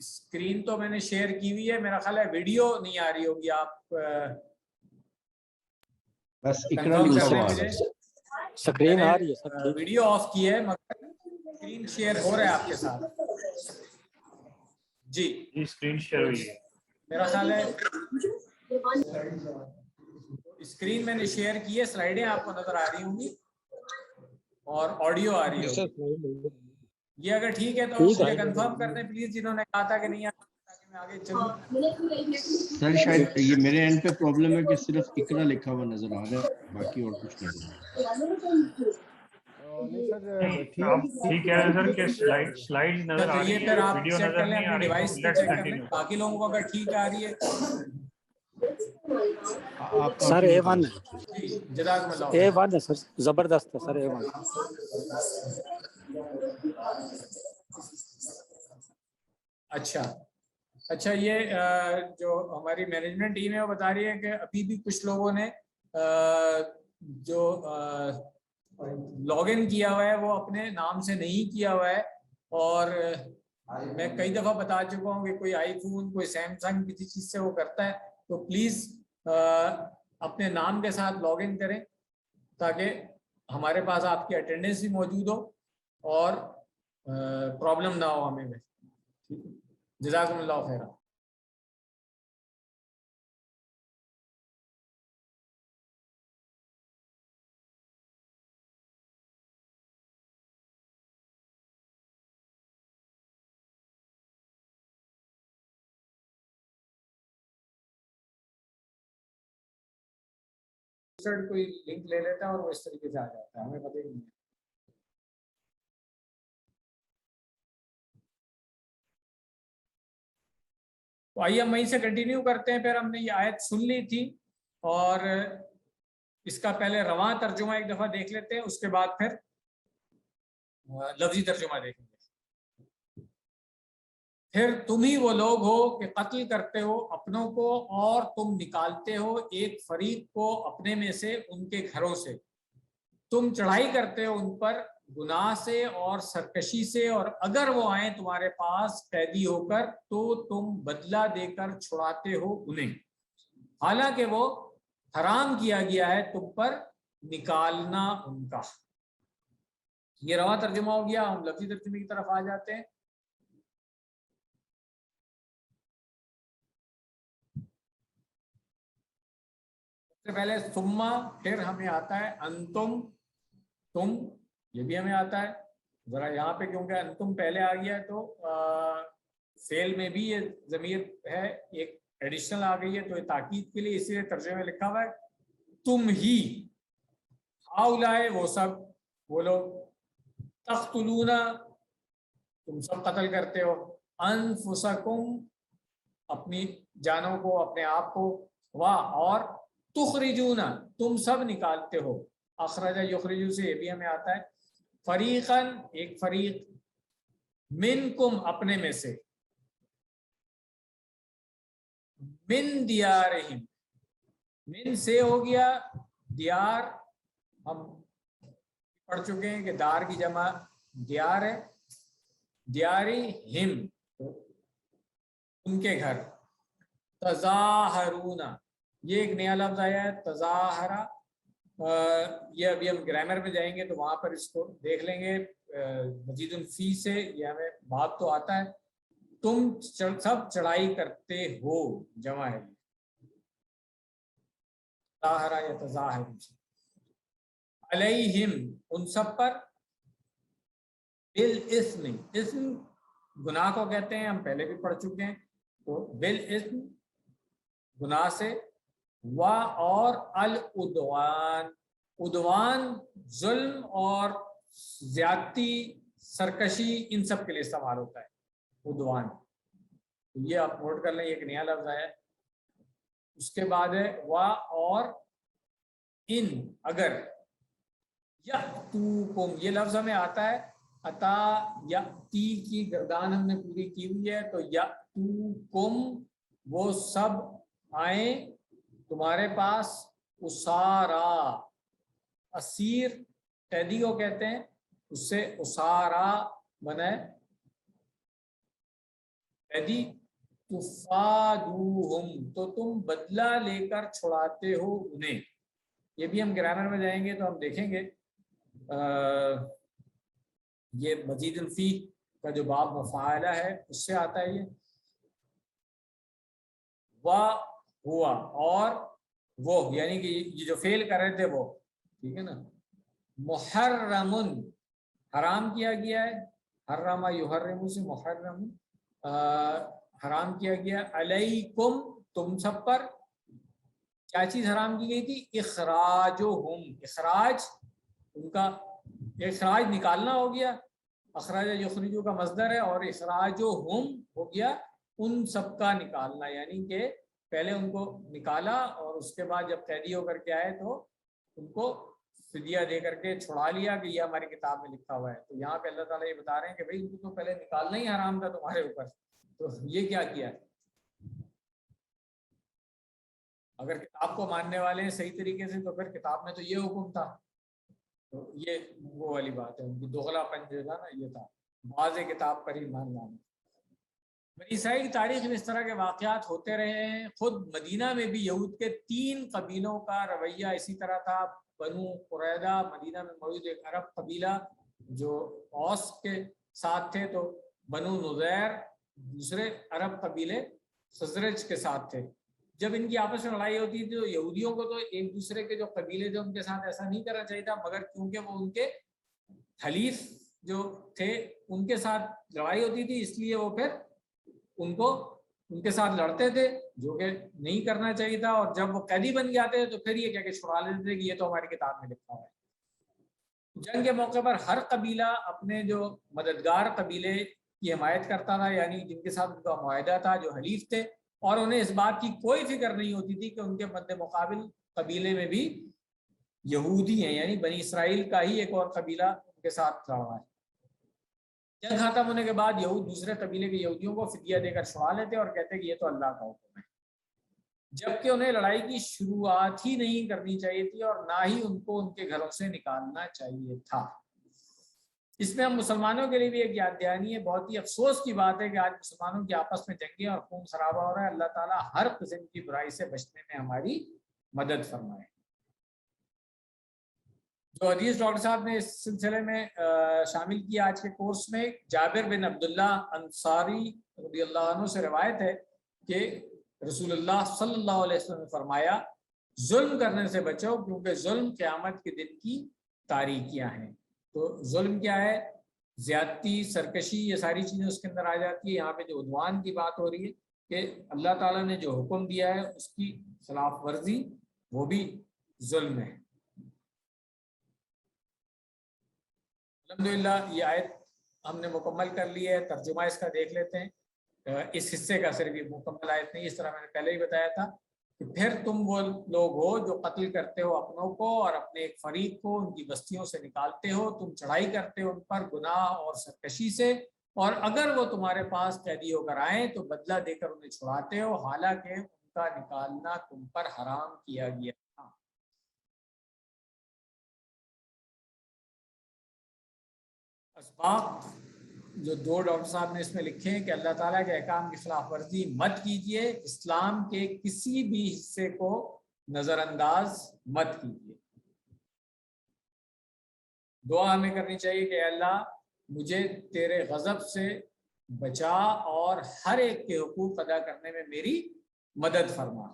اسکرین تو میں نے شیئر کی ہوئی ہے, میرا خیال ہے ویڈیو نہیں آ رہی ہوگی. آپ بس کنفرم کر دیں مجھے. سکرین آ رہی ہے سر. ویڈیو آف کی ہے مگر اسکرین شیئر ہو رہا ہے آپ کے ساتھ. جی اسکرین شیئر ہوئی ہے. میرا خیال ہے اسکرین میں نے شیئر کی ہے, سلائیڈیں آپ کو نظر آ رہی ہوں گی اور آڈیو آ رہی ہوگی. یہ اگر ٹھیک ہے تو مجھے کنفرم کر دیں پلیز, جنہوں نے کہا تھا کہ نہیں تاکہ میں آگے چلوں. سر شاید یہ میرے اینڈ پہ پرابلم ہے کہ صرف اقرا لکھا ہوا نظر آ رہا ہے, باقی اور کچھ نظر نہیں. آپ ٹھیک کہہ رہے ہیں سر کہ سلائیڈ نظر آ رہی یہ ہے, پھر آپ ویڈیو چیک نظر کر لیں نہیں آ اپنی رہی. ڈیوائس پہ چیک کر لیں. باقی لوگوں کو اگر ٹھیک آ رہی ہے سر A1 ہے, جزاکم اللہ. A1 ہے سر, زبردست ہے سر A1. اچھا یہ جو ہماری مینجمنٹ ٹیم ہے وہ بتا رہی ہے کہ ابھی بھی کچھ لوگوں نے جو لاگ ان کیا ہوا ہے وہ اپنے نام سے نہیں کیا ہوا ہے, اور میں کئی دفعہ بتا چکا ہوں کہ کوئی آئی فون, کوئی سیمسنگ کسی چیز سے وہ کرتا ہے تو پلیز اپنے نام کے ساتھ لاگ ان کریں تاکہ ہمارے پاس آپ کی اٹینڈنس بھی موجود ہو اور پرابلم نہ ہو ہمیں. جزاکم اللہ خیر. کوئی لنک لے لیتا ہے اور وہ اس طریقے سے آ جاتا ہے, ہمیں پتہ ہی نہیں ہے. تو آئیے ہم وہیں سے کنٹینیو کرتے ہیں. پھر ہم نے یہ آیت سن لی تھی اور اس کا پہلے رواں ترجمہ ایک دفعہ دیکھ لیتے ہیں, اس کے بعد پھر لفظی ترجمہ دیکھیں گے. پھر تم ہی وہ لوگ ہو کہ قتل کرتے ہو اپنوں کو اور تم نکالتے ہو ایک فریق کو اپنے میں سے ان کے گھروں سے. تم چڑھائی کرتے ہو ان پر گناہ سے اور سرکشی سے, اور اگر وہ آئیں تمہارے پاس قیدی ہو کر تو تم بدلہ دے کر چھڑاتے ہو انہیں, حالانکہ وہ حرام کیا گیا ہے تم پر نکالنا ان کا. یہ رواں ترجمہ ہو گیا. ہم لفظی ترجمے کی طرف آ جاتے ہیں. سب سے پہلے ثم, پھر ہمیں آتا ہے انتم, تم, یہ بھی ہمیں آتا ہے. ذرا یہاں پہ کیونکہ انتم پہلے آ گیا ہے تو فعل میں بھی یہ ضمیر ہے, ایک ایڈیشنل آ گئی ہے تو یہ تاکید کے لیے اسی لیے ترجمے میں لکھا ہوا ہے تم ہی. ہؤلاء وہ سب, وہ لوگ, تقتلون تم سب قتل کرتے ہو, انفسکم اپنی جانوں کو, اپنے آپ کو, وا اور تخرجون تم سب نکالتے ہو, اخرج یخرجو سے یہ بھی ہمیں آتا ہے, فریقاً ایک فریق, منکم اپنے میں سے, من دیارہم من سے ہو گیا, دیار ہم پڑھ چکے ہیں کہ دار کی جمع دیار ہے, دیاری ہم ان کے گھر, تظاہرون یہ ایک نیا لفظ آیا ہے تظاہرہ, یہ ابھی ہم گرامر میں جائیں گے تو وہاں پر اس کو دیکھ لیں گے. مزید الفی سے یہ ہمیں بات تو آتا ہے, تم سب چڑھائی کرتے ہو, جمع ہے تظاہرہ یا تظاہر, علیہم ان سب پر, بالاسم اسم گناہ کو کہتے ہیں, ہم پہلے بھی پڑھ چکے ہیں, تو بالاسم گناہ سے, وا اور العدوان عدوان، ظلم اور زیادتی، سرکشی، ان سب کے لیے استعمال ہوتا ہے عدوان. یہ آپ نوٹ کر لیں، ایک نیا لفظ ہے. اس کے بعد ہے وا اور ان، اگر. یأتوکم، یہ لفظ ہمیں آتا ہے عطا یأتی کی گردان ہم نے پوری کی ہوئی ہے، تو یأتوکم وہ سب آئیں تمہارے پاس. اسارا، اسیر قیدی کو کہتے ہیں، اس سے اسارا بنا ہے قیدی. تفادوہم، تو تم بدلہ لے کر چھڑاتے ہو انہیں. یہ بھی ہم گرامر میں جائیں گے تو ہم دیکھیں گے یہ مزید الفی کا جو باب مفاعلہ ہے اس سے آتا ہے. یہ وا ہوا اور وہ، یعنی کہ یہ جو فعل کر رہے تھے وہ، ٹھیک ہے نا. محرمن، حرام کیا گیا ہے. حرم یحرم سے محرم حرام کیا گیا. علیکم، تم سب پر. کیا چیز حرام کی گئی تھی؟ اخراجہم، اخراج ان کا، اخراج نکالنا ہو گیا. اخراج یخرجو کا مصدر ہے، اور اخراجہم ہو گیا ان سب کا نکالنا، یعنی کہ پہلے ان کو نکالا اور اس کے بعد جب قیدی ہو کر کے آئے تو ان کو فدیہ دے کر کے چھڑا لیا کہ یہ ہماری کتاب میں لکھا ہوا ہے. تو یہاں پہ اللہ تعالیٰ یہ بتا رہے ہیں کہ بھائی ان کو تو پہلے نکالنا ہی حرام تھا تمہارے اوپر، تو یہ کیا کیا ہے. اگر کتاب کو ماننے والے ہیں صحیح طریقے سے تو پھر کتاب میں تو یہ حکم تھا. تو یہ وہ والی بات ہے، ان کی دوغلا پن جو تھا نا یہ تھا، بعض کتاب پر ہی مان لانا. بنی اسرائیل کی تاریخ میں اس طرح کے واقعات ہوتے رہے ہیں. خود مدینہ میں بھی یہود کے 3 قبیلوں کا رویہ اسی طرح تھا. بنو قریظہ، مدینہ میں موجود ایک عرب قبیلہ جو اوس کے ساتھ تھے، تو بنو نذیر دوسرے عرب قبیلے خزرج کے ساتھ تھے. جب ان کی آپس میں لڑائی ہوتی تھی تو یہودیوں کو تو ایک دوسرے کے جو قبیلے تھے ان کے ساتھ ایسا نہیں کرنا چاہیے تھا، مگر کیونکہ وہ ان کے حلیف جو تھے ان کے ساتھ لڑائی ہوتی تھی، اس لیے وہ پھر ان کے ساتھ لڑتے تھے، جو کہ نہیں کرنا چاہیے تھا. اور جب وہ قیدی بن جاتے تو پھر یہ کہہ کے چھڑا لیتے تھے کہ یہ تو ہماری کتاب میں لکھا ہوا ہے. جنگ کے موقع پر ہر قبیلہ اپنے جو مددگار قبیلے کی حمایت کرتا تھا، یعنی جن کے ساتھ ان کا معاہدہ تھا، جو حلیف تھے، اور انہیں اس بات کی کوئی فکر نہیں ہوتی تھی کہ ان کے مد مقابل قبیلے میں بھی یہودی ہیں، یعنی بنی اسرائیل کا ہی ایک اور قبیلہ ان کے ساتھ لڑ رہا ہے. جنگ ختم ہونے کے بعد یہود دوسرے قبیلے کے یہودیوں کو فدیہ دے کر چھڑا لیتے اور کہتے کہ یہ تو اللہ کا حکم ہے، جبکہ انہیں لڑائی کی شروعات ہی نہیں کرنی چاہیے تھی اور نہ ہی ان کو ان کے گھروں سے نکالنا چاہیے تھا. اس میں ہم مسلمانوں کے لیے بھی ایک یاد دہانی ہے. بہت ہی افسوس کی بات ہے کہ آج مسلمانوں کی آپس میں جنگیں اور خون خرابہ ہو رہا ہے. اللہ تعالیٰ ہر قسم کی برائی سے بچنے میں ہماری مدد فرمائے. جو حدیث ڈاکٹر صاحب نے اس سلسلے میں شامل کیا آج کے کورس میں، جابر بن عبداللہ انصاری رضی اللہ عنہ سے روایت ہے کہ رسول اللہ صلی اللہ علیہ وسلم نے فرمایا، ظلم کرنے سے بچو کیونکہ ظلم قیامت کے دن کی تاریکیاں ہیں. تو ظلم کیا ہے؟ زیادتی، سرکشی، یہ ساری چیزیں اس کے اندر آ جاتی ہے. یہاں پہ جو عدوان کی بات ہو رہی ہے کہ اللہ تعالیٰ نے جو حکم دیا ہے اس کی خلاف ورزی، وہ بھی ظلم ہے. الحمدللہ یہ آیت ہم نے مکمل کر لی ہے. ترجمہ اس کا دیکھ لیتے ہیں. اس حصے کا صرف یہ مکمل آیت نہیں، اس طرح میں نے پہلے ہی بتایا تھا کہ پھر تم وہ لوگ ہو جو قتل کرتے ہو اپنوں کو اور اپنے ایک فریق کو ان کی بستیوں سے نکالتے ہو. تم چڑھائی کرتے ہو ان پر گناہ اور سرکشی سے، اور اگر وہ تمہارے پاس قیدی ہو کر آئیں تو بدلہ دے کر انہیں چھڑاتے ہو، حالانکہ ان کا نکالنا تم پر حرام کیا گیا تھا. اسباق جو 2 ڈاکٹر صاحب نے اس میں لکھے ہیں کہ اللہ تعالیٰ کے احکام کی خلاف ورزی مت کیجیے، اسلام کے کسی بھی حصے کو نظر انداز مت کیجیے. دعا ہمیں کرنی چاہیے کہ اللہ مجھے تیرے غضب سے بچا اور ہر ایک کے حقوق ادا کرنے میں میری مدد فرما.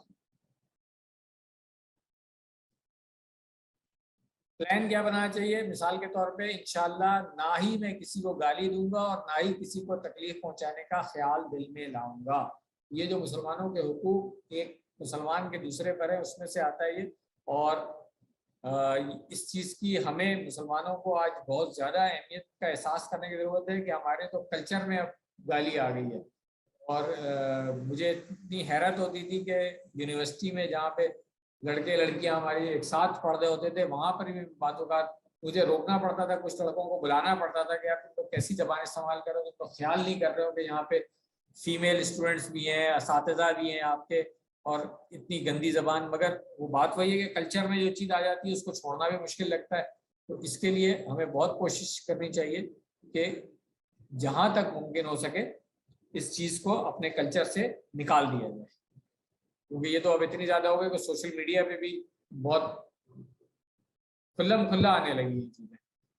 پلان کیا بنانا چاہیے؟ مثال کے طور پہ انشاءاللہ نہ ہی میں کسی کو گالی دوں گا اور نہ ہی کسی کو تکلیف پہنچانے کا خیال دل میں لاؤں گا. یہ جو مسلمانوں کے حقوق ایک مسلمان کے دوسرے پر ہے اس میں سے آتا ہے یہ. اور اس چیز کی ہمیں مسلمانوں کو آج بہت زیادہ اہمیت کا احساس کرنے کی ضرورت ہے کہ ہمارے تو کلچر میں اب گالی آ گئی ہے. اور مجھے اتنی حیرت ہوتی تھی کہ یونیورسٹی میں جہاں پہ لڑکے لڑکیاں ہماری ایک ساتھ پڑھ رہے ہوتے تھے وہاں پر بھی بعض اوقات مجھے روکنا پڑتا تھا, کچھ لڑکوں کو بلانا پڑتا تھا کہ یار تم لوگ کیسی زبان استعمال کر رہے ہو, تم تو خیال نہیں کر رہے ہو کہ یہاں پہ فیمیل اسٹوڈنٹس بھی ہیں, اساتذہ بھی ہیں آپ کے, اور اتنی گندی زبان. مگر وہ بات وہی ہے کہ کلچر میں جو چیز آ جاتی ہے اس کو چھوڑنا بھی مشکل لگتا ہے. تو اس کے لیے ہمیں بہت کوشش کرنی چاہیے کہ جہاں تک ممکن ہو سکے اس چیز کو اپنے کلچر سے نکال دیا جائے, کیونکہ یہ تو اب اتنی زیادہ ہو گئی کہ سوشل میڈیا پہ بھی بہت کھلم کھلا آنے لگی یہ چیزیں.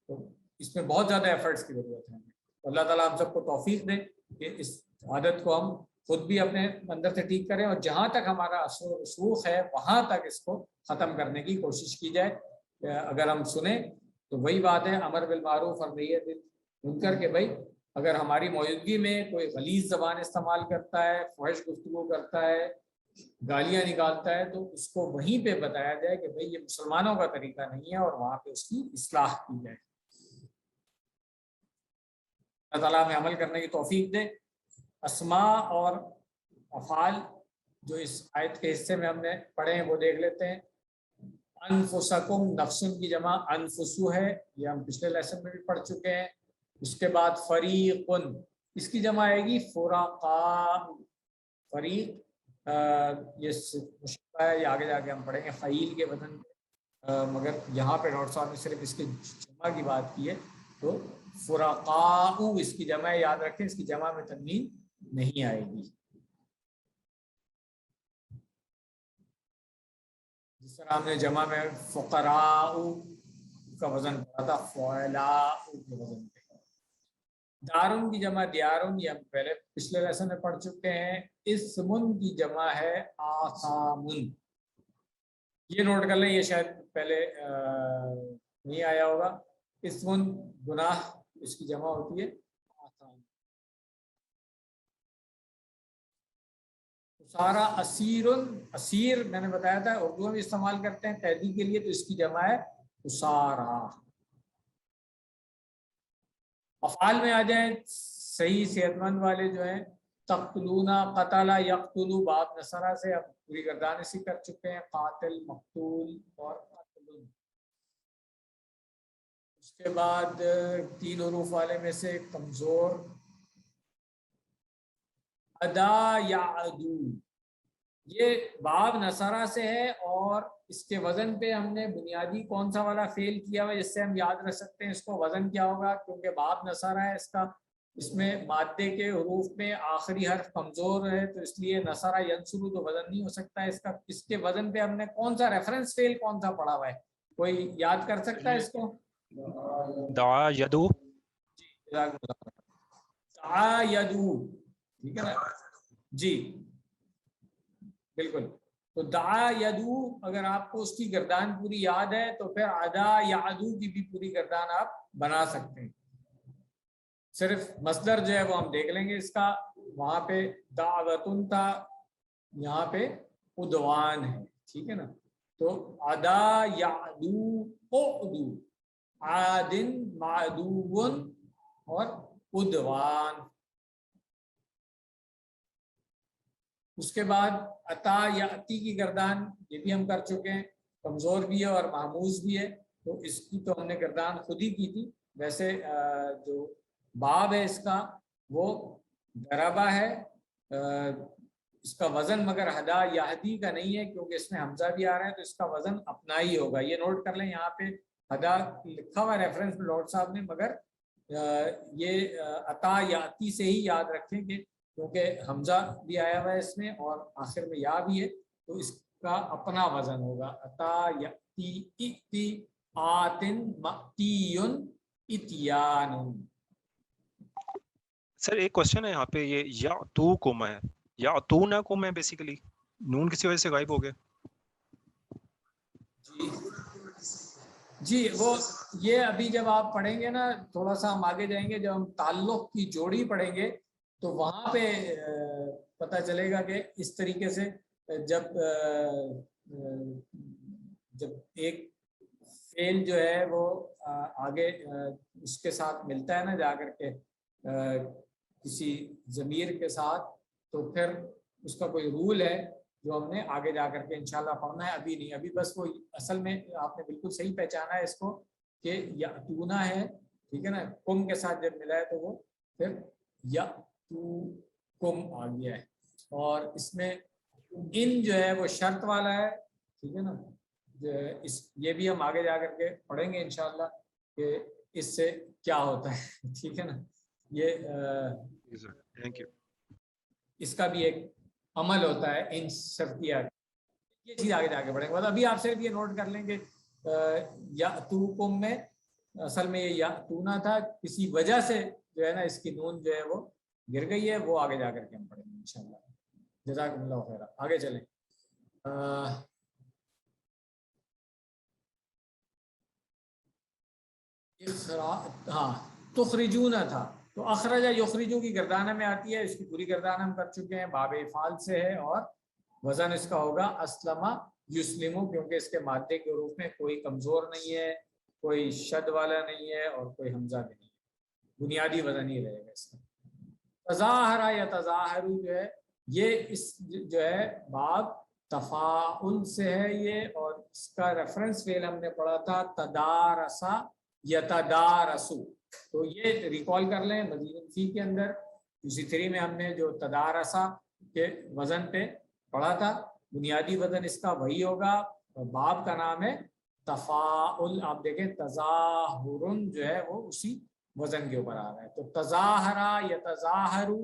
تو اس میں بہت زیادہ ایفرٹس کی ضرورت ہے. اللہ تعالیٰ ہم سب کو توفیق دے کہ اس عادت کو ہم خود بھی اپنے اندر سے ٹھیک کریں, اور جہاں تک ہمارا اثر و رسوخ ہے وہاں تک اس کو ختم کرنے کی کوشش کی جائے. اگر ہم سنیں تو وہی بات ہے امر بالمعروف اور نہی عن المنکر, کہ بھائی اگر ہماری موجودگی میں کوئی غلیظ زبان استعمال کرتا ہے, فحش گفتگو کرتا ہے, گالیاں نکالتا ہے, تو اس کو وہیں پہ بتایا جائے کہ بھائی یہ مسلمانوں کا طریقہ نہیں ہے, اور وہاں پہ اس کی اصلاح کی جائے. اللہ تعالیٰ ہمیں عمل کرنے کی توفیق دے. اسماء اور افعال جو اس آیت کے حصے میں ہم نے پڑھے ہیں وہ دیکھ لیتے ہیں. انفسکم, نفسن کی جمع انفسو ہے, یہ ہم پچھلے لیسن میں بھی پڑھ چکے ہیں. اس کے بعد فریقن, اس کی جمع آئے گی فرقاء. فریق یہ مشبہ ہے, یہ آگے جا کے ہم پڑھیں گے فعیل کے وزن پہ, مگر یہاں پہ ڈاکٹر صاحب نے صرف اس کی جمع کی بات کی ہے. تو فرقاء اس کی جمع یاد رکھیں, اس کی جمع میں تنوین نہیں آئے گی. جس طرح ہم نے جمع میں فقراء کا وزن پڑھا تھا فعلاء کے وزن پہ. دارن کی جمع دیارن, یہ ہم پہلے پچھلے لیسن میں پڑھ چکے ہیں. اسمن کی جمع ہے آثامن, یہ نوٹ کر لیں, یہ شاید پہلے نہیں آیا ہوگا. اسمن گناہ, اس کی جمع ہوتی ہے آثام. سارا اسیرن, اسیر میں نے بتایا تھا اردو میں استعمال کرتے ہیں قیدی کے لیے, تو اس کی جمع ہے اسارا. افعال میں آ جائیں صحیح صحت مند والے جو ہیں, تقتلون, قتل یقتل, باب نصرہ سے اب پوری گردان اسی کر چکے ہیں, قاتل, مقتول اور قتل. اس کے بعد 3 حروف والے میں سے کمزور ادا یعدو, یہ باب نصرہ سے ہے, اور اس کے وزن پہ ہم نے بنیادی کون سا والا فعل کیا ہوا جس سے ہم یاد رکھ سکتے ہیں اس کو وزن کیا ہوگا, کیونکہ باب نصرہ ہے, اس کا اس میں مادے کے حروف میں آخری حرف کمزور ہے, تو اس لیے نصرہ ینصرو تو وزن نہیں ہو سکتا ہے اس کا. اس کے وزن پہ ہم نے کون سا ریفرنس فعل کون سا پڑھا ہوا ہے, کوئی یاد کر سکتا ہے اس کو؟ دعا یدو. دعا یدو, ٹھیک ہے نا جی بالکل. تو دعا یدو, اگر آپ کو اس کی گردان پوری یاد ہے تو پھر ادا یعدو کی بھی پوری گردان آپ بنا سکتے ہیں. صرف مصدر جو ہے وہ ہم دیکھ لیں گے اس کا, وہاں پہ دعوتن تھا, یہاں پہ عدوان ہے, ٹھیک ہے نا. تو ادا یعدو اعدو, عادن معدون اور عدوان. اس کے بعد عطا یاتی کی گردان یہ بھی ہم کر چکے ہیں, کمزور بھی ہے اور محموز بھی ہے, تو اس کی تو ہم نے گردان خود ہی کی تھی. ویسے جو باب ہے اس کا وہ دربا ہے, اس کا وزن مگر ہدا یہدی کا نہیں ہے کیونکہ اس میں حمزہ بھی آ رہا ہے, تو اس کا وزن اپنا ہی ہوگا. یہ نوٹ کر لیں, یہاں پہ ہدا لکھا ہوا ریفرنس میں ڈاکٹر صاحب نے, مگر یہ عطا یاتی سے ہی یاد رکھیں کہ کیونکہ حمزہ بھی آیا ہوا ہے اس میں اور آخر میں یا بھی ہے, تو اس کا اپنا وزن ہوگا. عطا یاتی اتی آتن ماتیون اتیان. سر ایک کوشچن ہے یہاں پہ, یہ یا تو کم ہے یا تو نہ کم ہے, بیسیکلی نون کسی وجہ سے غائب ہو گیا. جی وہ یہ ابھی جب آپ پڑھیں گے نا, تھوڑا سا ہم آگے جائیں گے, جب ہم تعلق کی جوڑی پڑھیں گے تو وہاں پہ پتہ چلے گا کہ اس طریقے سے جب ایک فعل جو ہے وہ آگے اس کے ساتھ ملتا ہے نا جا کر کے کسی ضمیر کے ساتھ، تو پھر اس کا کوئی رول ہے جو ہم نے آگے جا کر کے انشاءاللہ پڑھنا ہے، ابھی نہیں، ابھی بس وہ اصل میں آپ نے بالکل صحیح پہچانا ہے اس کو کہ یاتونا ہے، ٹھیک ہے نا، کم کے ساتھ جب ملا ہے تو وہ پھر یاتوکم آ گیا ہے، اور اس میں ان جو ہے وہ شرط والا ہے، ٹھیک ہے نا، یہ بھی ہم آگے جا کر کے پڑھیں گے انشاءاللہ کہ اس سے کیا ہوتا ہے، ٹھیک ہے نا، یہ تھینک یو. اس کا بھی ایک عمل ہوتا ہے ان شرطیات، یہ چیز آگے جا کے پڑھیں گے. ابھی آپ صرف یہ نوٹ کر لیں کہ یاتوکم میں اصل میں یہ یاتونا تھا، کسی وجہ سے جو ہے نا اس کی نون جو ہے وہ گر گئی ہے، وہ آگے جا کر کے ہم پڑھیں گے انشاءاللہ. جزاکم اللہ خیر. آگے چلیں. ہاں تخرجون تھا، تو اخرجہ یخرجو کی گردانہ میں آتی ہے، اس کی پوری گردانہ ہم کر چکے ہیں، باب افعال سے ہے، اور وزن اس کا ہوگا اسلمہ یسلمو، کیونکہ اس کے مادے کے حروف میں کوئی کمزور نہیں ہے، کوئی شد والا نہیں ہے، اور کوئی حمزہ بھی نہیں ہے، بنیادی وزن ہی رہے گا اس کا. تظاہرہ یا تظاہرو جو ہے یہ اس جو ہے باب تفاعل سے ہے یہ، اور اس کا ریفرنس فعل ہم نے پڑھا تھا تدارسا یتدارسو، تو یہ ریکال کر لیں مزید فی کے اندر اسی 3 میں ہم نے جو تدارسا کے وزن پہ پڑھا تھا، بنیادی وزن اس کا وہی ہوگا، اور باب کا نام ہے تفاعل. آپ دیکھیں تظاہرن جو ہے وہ اسی وزن کے اوپر آ رہا ہے، تو تظاہرہ یتظاہرو،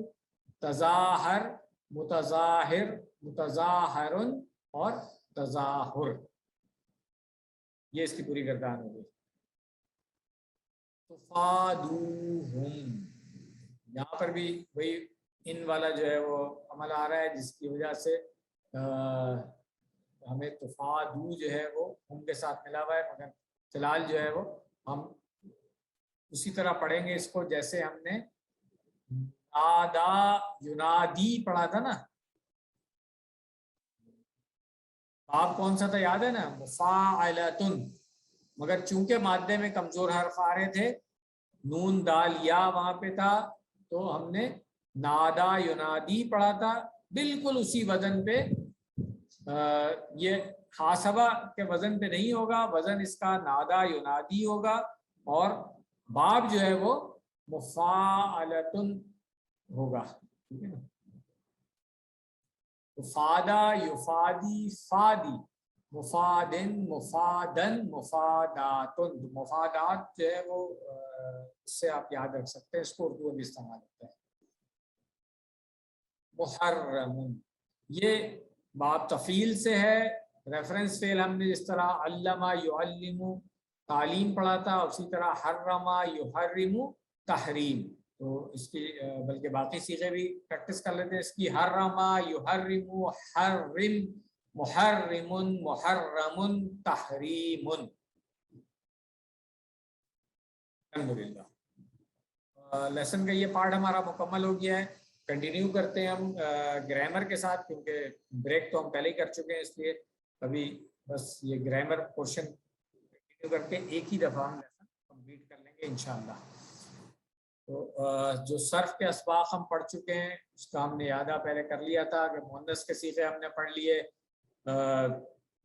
تظاہر متظاہر متظاہرن اور تظاہر، یہ اس کی پوری گردان ہوگی. تفادوہم، یہاں پر بھی وہی ان والا جو ہے وہ عمل آ رہا ہے، جس کی وجہ سے ہمیں تفادو جو ہے وہ ہم کے ساتھ ملا ہوا ہے، مگر فی الحال جو ہے وہ ہم اسی طرح پڑھیں گے اس کو جیسے ہم نے نادا ینادی پڑھا تھا نا. باب کون سا تھا یاد ہے نا؟ مفاعلتن، مگر چونکہ مادے میں کمزور حرف آ رہے تھے، نون دال یا وہاں پہ تھا، تو ہم نے نادا ینادی پڑھا تھا، بالکل اسی وزن پہ. یہ حاسبہ کے وزن پہ نہیں ہوگا، وزن اس کا نادا ینادی ہوگا، اور باب جو ہے وہ مفاعلتن ہوگا، ٹھیک ہے نا. فادا یفادی فادی، مفادن مفادن مفاداتن، مفادات جو ہے وہ اس سے آپ یاد رکھ سکتے ہیں، اس کو اردو میں استعمال ہوتا ہے. محرم، یہ باب تفیل سے ہے، ریفرنس فعل ہم نے جس طرح علمہ یعلم تعلیم پڑھا تھا، اسی طرح حرمہ یحرم تحریم، تو اس کی بلکہ باقی صیغے بھی پریکٹس کر لیتے ہیں اس کی. حرمہ یحرم حرم محرم محرم تحریم. الحمدللہ لیسن کا یہ پارٹ ہمارا مکمل ہو گیا ہے. کنٹینیو کرتے ہیں ہم گرامر کے ساتھ، کیونکہ بریک تو ہم پہلے ہی کر چکے ہیں، اس لیے ابھی بس یہ گرامر پورشن کنٹینیو کر کے ایک ہی دفعہ ہم لیسن کمپلیٹ کر لیں گے انشاءاللہ. تو جو صرف کے اسباق ہم پڑھ چکے ہیں اس کا ہم نے اعادہ پہلے کر لیا تھا کہ مؤنث کے صیغے ہم نے پڑھ لیے،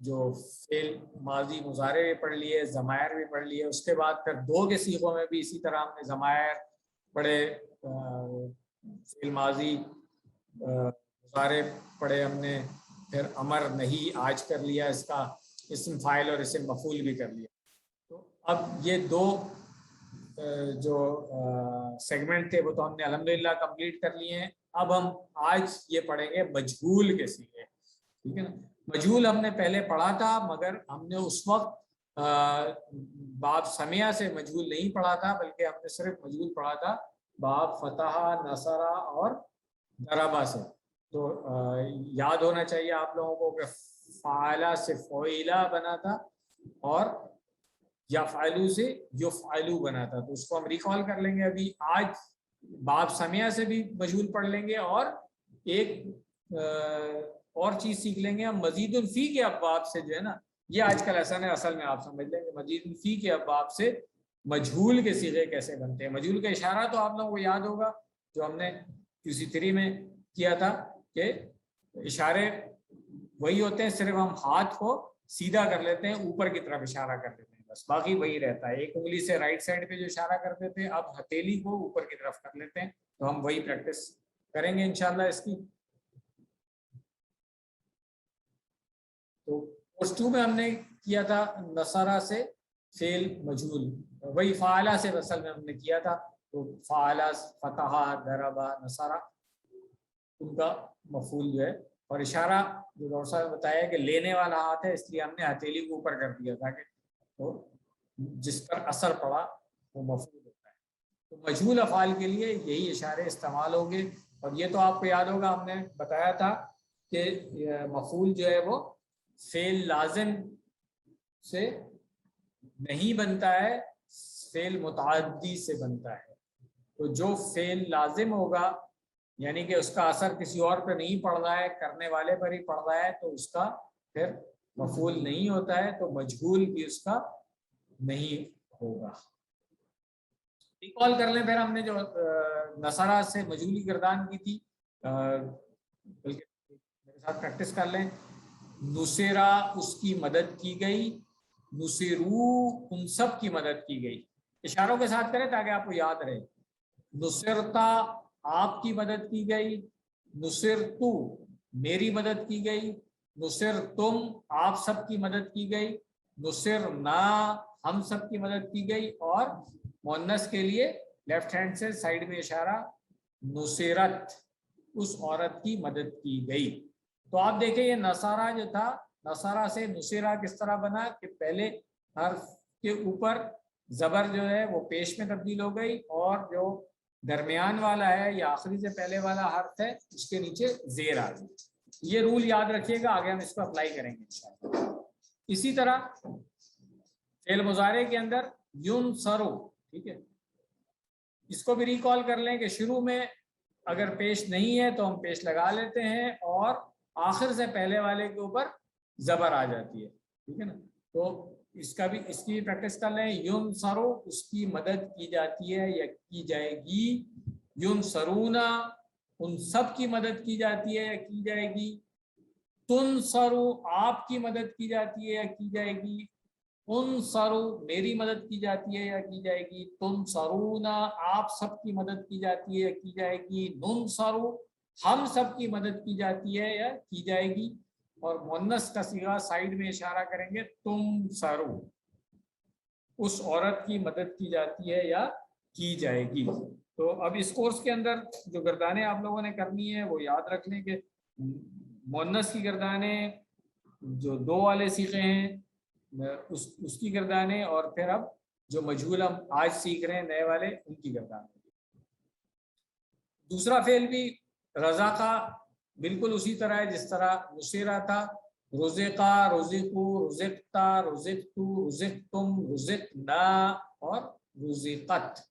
جو فعل ماضی مضارع بھی پڑھ لیے، ضمائر بھی پڑھ لیے، اس کے بعد پھر 2 کے صیغوں میں بھی اسی طرح ہم نے ضمائر پڑھے، فعل ماضی مضارع پڑھے ہم نے، پھر امر نہیں آج کر لیا، اس کا اسم فاعل اور اسم مفعول بھی کر لیا. تو اب یہ 2 جو سیگمنٹ تھے وہ تو ہم نے الحمدللہ کمپلیٹ کر لیے ہیں. اب ہم آج یہ پڑھیں گے مجہول کے صیغے، ٹھیک ہے نا. مجہول ہم نے پہلے پڑھا تھا، مگر ہم نے اس وقت باب سمیہ سے مجہول نہیں پڑھا تھا، بلکہ ہم نے صرف مجہول پڑھا تھا باب فتح نصرہ اور ضربہ سے. تو یاد ہونا چاہیے آپ لوگوں کو کہ فعلہ سے فعیلہ بنا تھا، اور یفعلو سے یفعلو بنا تھا، تو اس کو ہم ریکال کر لیں گے. ابھی آج باب سمیہ سے بھی مجہول پڑھ لیں گے، اور ایک اور چیز سیکھ لیں گے ہم مزید الفی کے ابواب سے جو ہے نا یہ آج کا لیسن ہے. اصل میں آپ سمجھ لیں کہ مزید فی کے ابواب سے مجہول کے صیغے کیسے بنتے ہیں. مجہول کا اشارہ تو آپ لوگوں کو یاد ہوگا جو ہم نے QC3 میں کیا تھا کہ اشارے وہی ہوتے ہیں, صرف ہم ہاتھ کو سیدھا کر لیتے ہیں, اوپر کی طرف اشارہ کر دیتے ہیں, بس باقی وہی رہتا ہے. ایک انگلی سے رائٹ سائڈ پہ جو اشارہ کرتے تھے اب ہتھیلی کو اوپر کی طرف کر لیتے ہیں. تو ہم وہی پریکٹس کریں گے انشاءاللہ اس کی. تو کورس 2 میں ہم نے کیا تھا نصرہ سے فعل مجہول, وہی فعلہ سے اصل میں ہم نے کیا تھا. تو فعلہ, فتح, ضربہ, نصرہ ان کا مفعول جو ہے, اور اشارہ جو ڈاکٹر صاحب نے بتایا کہ لینے والا ہاتھ ہے, اس لیے ہم نے ہتھیلی کو اوپر کر دیا تھا کہ تو جس پر اثر پڑا وہ مفعول ہوتا ہے. تو مجہول افعال کے لیے یہی اشارے استعمال ہوں گے. اور یہ تو آپ کو یاد ہوگا ہم نے بتایا تھا کہ مفعول جو ہے وہ فعل لازم سے نہیں بنتا ہے, فعل متعدی سے بنتا ہے. تو جو فعل لازم ہوگا یعنی کہ اس کا اثر کسی اور پہ نہیں پڑ رہا ہے, کرنے والے پر ہی پڑ رہا ہے, تو اس کا پھر مفعول نہیں ہوتا ہے, تو مجہول بھی اس کا نہیں ہوگا. ریکال کر لیں پھر ہم نے جو نصرہ سے مجہولی گردان کی تھی, بلکہ میرے ساتھ پریکٹس کر لیں. نصرہ اس کی مدد کی گئی, نصرو ان سب کی مدد کی گئی. اشاروں کے ساتھ کریں تاکہ آپ کو یاد رہے. نصرتا آپ کی مدد کی گئی, نصرتو میری مدد کی گئی, نصرتم آپ سب کی مدد کی گئی, نصرنا ہم سب کی مدد کی گئی. اور مؤنث کے لیے لیفٹ ہینڈ سے سائیڈ میں اشارہ, نصرت اس عورت کی مدد کی گئی. تو آپ دیکھیں یہ نصارہ جو تھا, نصارہ سے نصیرہ کس طرح بنا کہ پہلے حرف کے اوپر زبر جو ہے وہ پیش میں تبدیل ہو گئی, اور جو درمیان والا ہے یا آخری سے پہلے والا حرف ہے اس کے نیچے زیر آ گئی. یہ رول یاد رکھیے گا, آگے ہم اس کو اپلائی کریں گے انشاءاللہ. اسی طرح فعل مضارع کے اندر ینصرو, ٹھیک ہے, اس کو بھی ریکال کر لیں کہ شروع میں اگر پیش نہیں ہے تو ہم پیش لگا لیتے ہیں, اور آخر سے پہلے والے کے اوپر زبر آ جاتی ہے, ٹھیک ہے نا. تو اس کی پریکٹس کر لیں. ینصرو اس کی مدد کی جاتی ہے یا کی جائے گی, ینصرونا ان سب کی مدد کی جاتی ہے یا کی جائے گی, تنصرو آپ کی مدد کی جاتی ہے یا کی جائے گی, انصرو میری مدد کی جاتی ہے یا کی جائے گی, تنصرونا آپ سب کی مدد کی جاتی ہے یا کی جائے گی, ننصرو ہم سب کی مدد کی جاتی ہے یا کی جائے گی. اور مؤنث کا صیغہ سائیڈ میں اشارہ کریں گے, تم سرو اس عورت کی مدد کی جاتی ہے یا کی جائے گی. تو اب اس کورس کے اندر جو گردانیں آپ لوگوں نے کرنی ہے وہ یاد رکھ لیں کہ مؤنث کی گردانیں جو 2 والے صیغے ہیں اس کی گردانیں, اور پھر اب جو مجہول ہم آج سیکھ رہے ہیں نئے والے ان کی گردانیں. دوسرا فعل بھی رزقا بالکل اسی طرح ہے جس طرح نصیرہ تھا. رزقا, رزقو, رزقتا, رزقتو, رزقتم, رزقنا اور رزقت,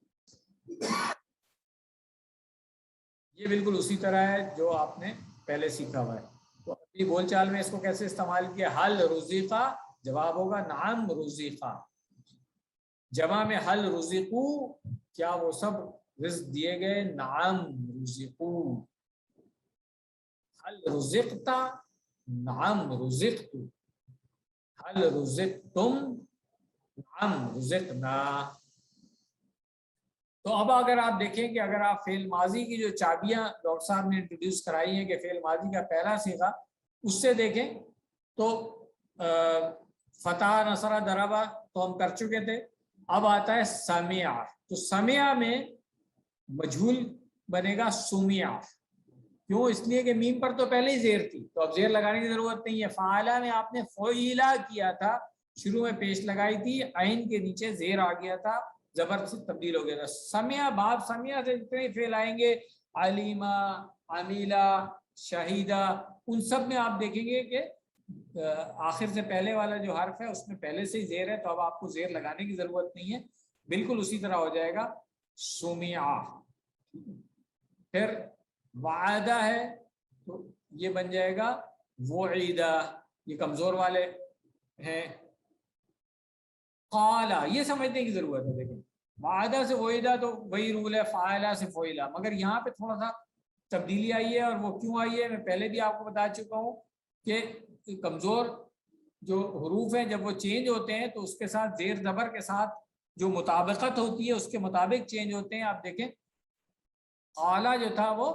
یہ بالکل اسی طرح ہے جو آپ نے پہلے سیکھا ہوا ہے. تو ابھی بول چال میں اس کو کیسے استعمال کیا, حل رزقا, جواب ہوگا نعم رزقا. جمع میں حل رزقو, کیا وہ سب رزق دیے گئے, نعم رزقو. حل رزقتا, نعم رزقت. حل رزقتم, نعم رزقنا. تو اب اگر آپ دیکھیں کہ اگر آپ فعل ماضی کی جو چابیاں ڈاکٹر صاحب نے انٹروڈیوس کرائی ہیں کہ فعل ماضی کا پہلا صیغہ, اس سے دیکھیں تو فتح, نصرہ, ضربہ تو ہم کر چکے تھے. اب آتا ہے سمع. تو سمع میں مجہول بنے گا سمع. کیوں؟ اس لیے کہ میم پر تو پہلے ہی زیر تھی, تو اب زیر لگانے کی ضرورت نہیں ہے. فعلہ میں آپ نے فعیلا کیا تھا, شروع میں پیش لگائی تھی, عین کے نیچے زیر آ گیا تھا, زبر سے تبدیل ہو گیا تھا. سمع, باب سمع سے جتنے فعل آئیں گے, علیما, عمیلا, شہیدہ, ان سب میں آپ دیکھیں گے کہ آخر سے پہلے والا جو حرف ہے اس میں پہلے سے ہی زیر ہے, تو اب آپ کو زیر لگانے کی ضرورت نہیں ہے, بالکل اسی طرح ہو جائے گا سمع. پھر وعدہ ہے تو یہ بن جائے گا وعیدہ. یہ کمزور والے ہے قالا، یہ سمجھنے کی ضرورت ہے. دیکھیں وعدہ سے وعیدہ تو وہی رول ہے، فاعلہ سے فعلا، مگر یہاں پہ تھوڑا سا تبدیلی آئی ہے. اور وہ کیوں آئی ہے میں پہلے بھی آپ کو بتا چکا ہوں کہ کمزور جو حروف ہیں جب وہ چینج ہوتے ہیں تو اس کے ساتھ زیر زبر کے ساتھ جو مطابقت ہوتی ہے اس کے مطابق چینج ہوتے ہیں. آپ دیکھیں قالا جو تھا وہ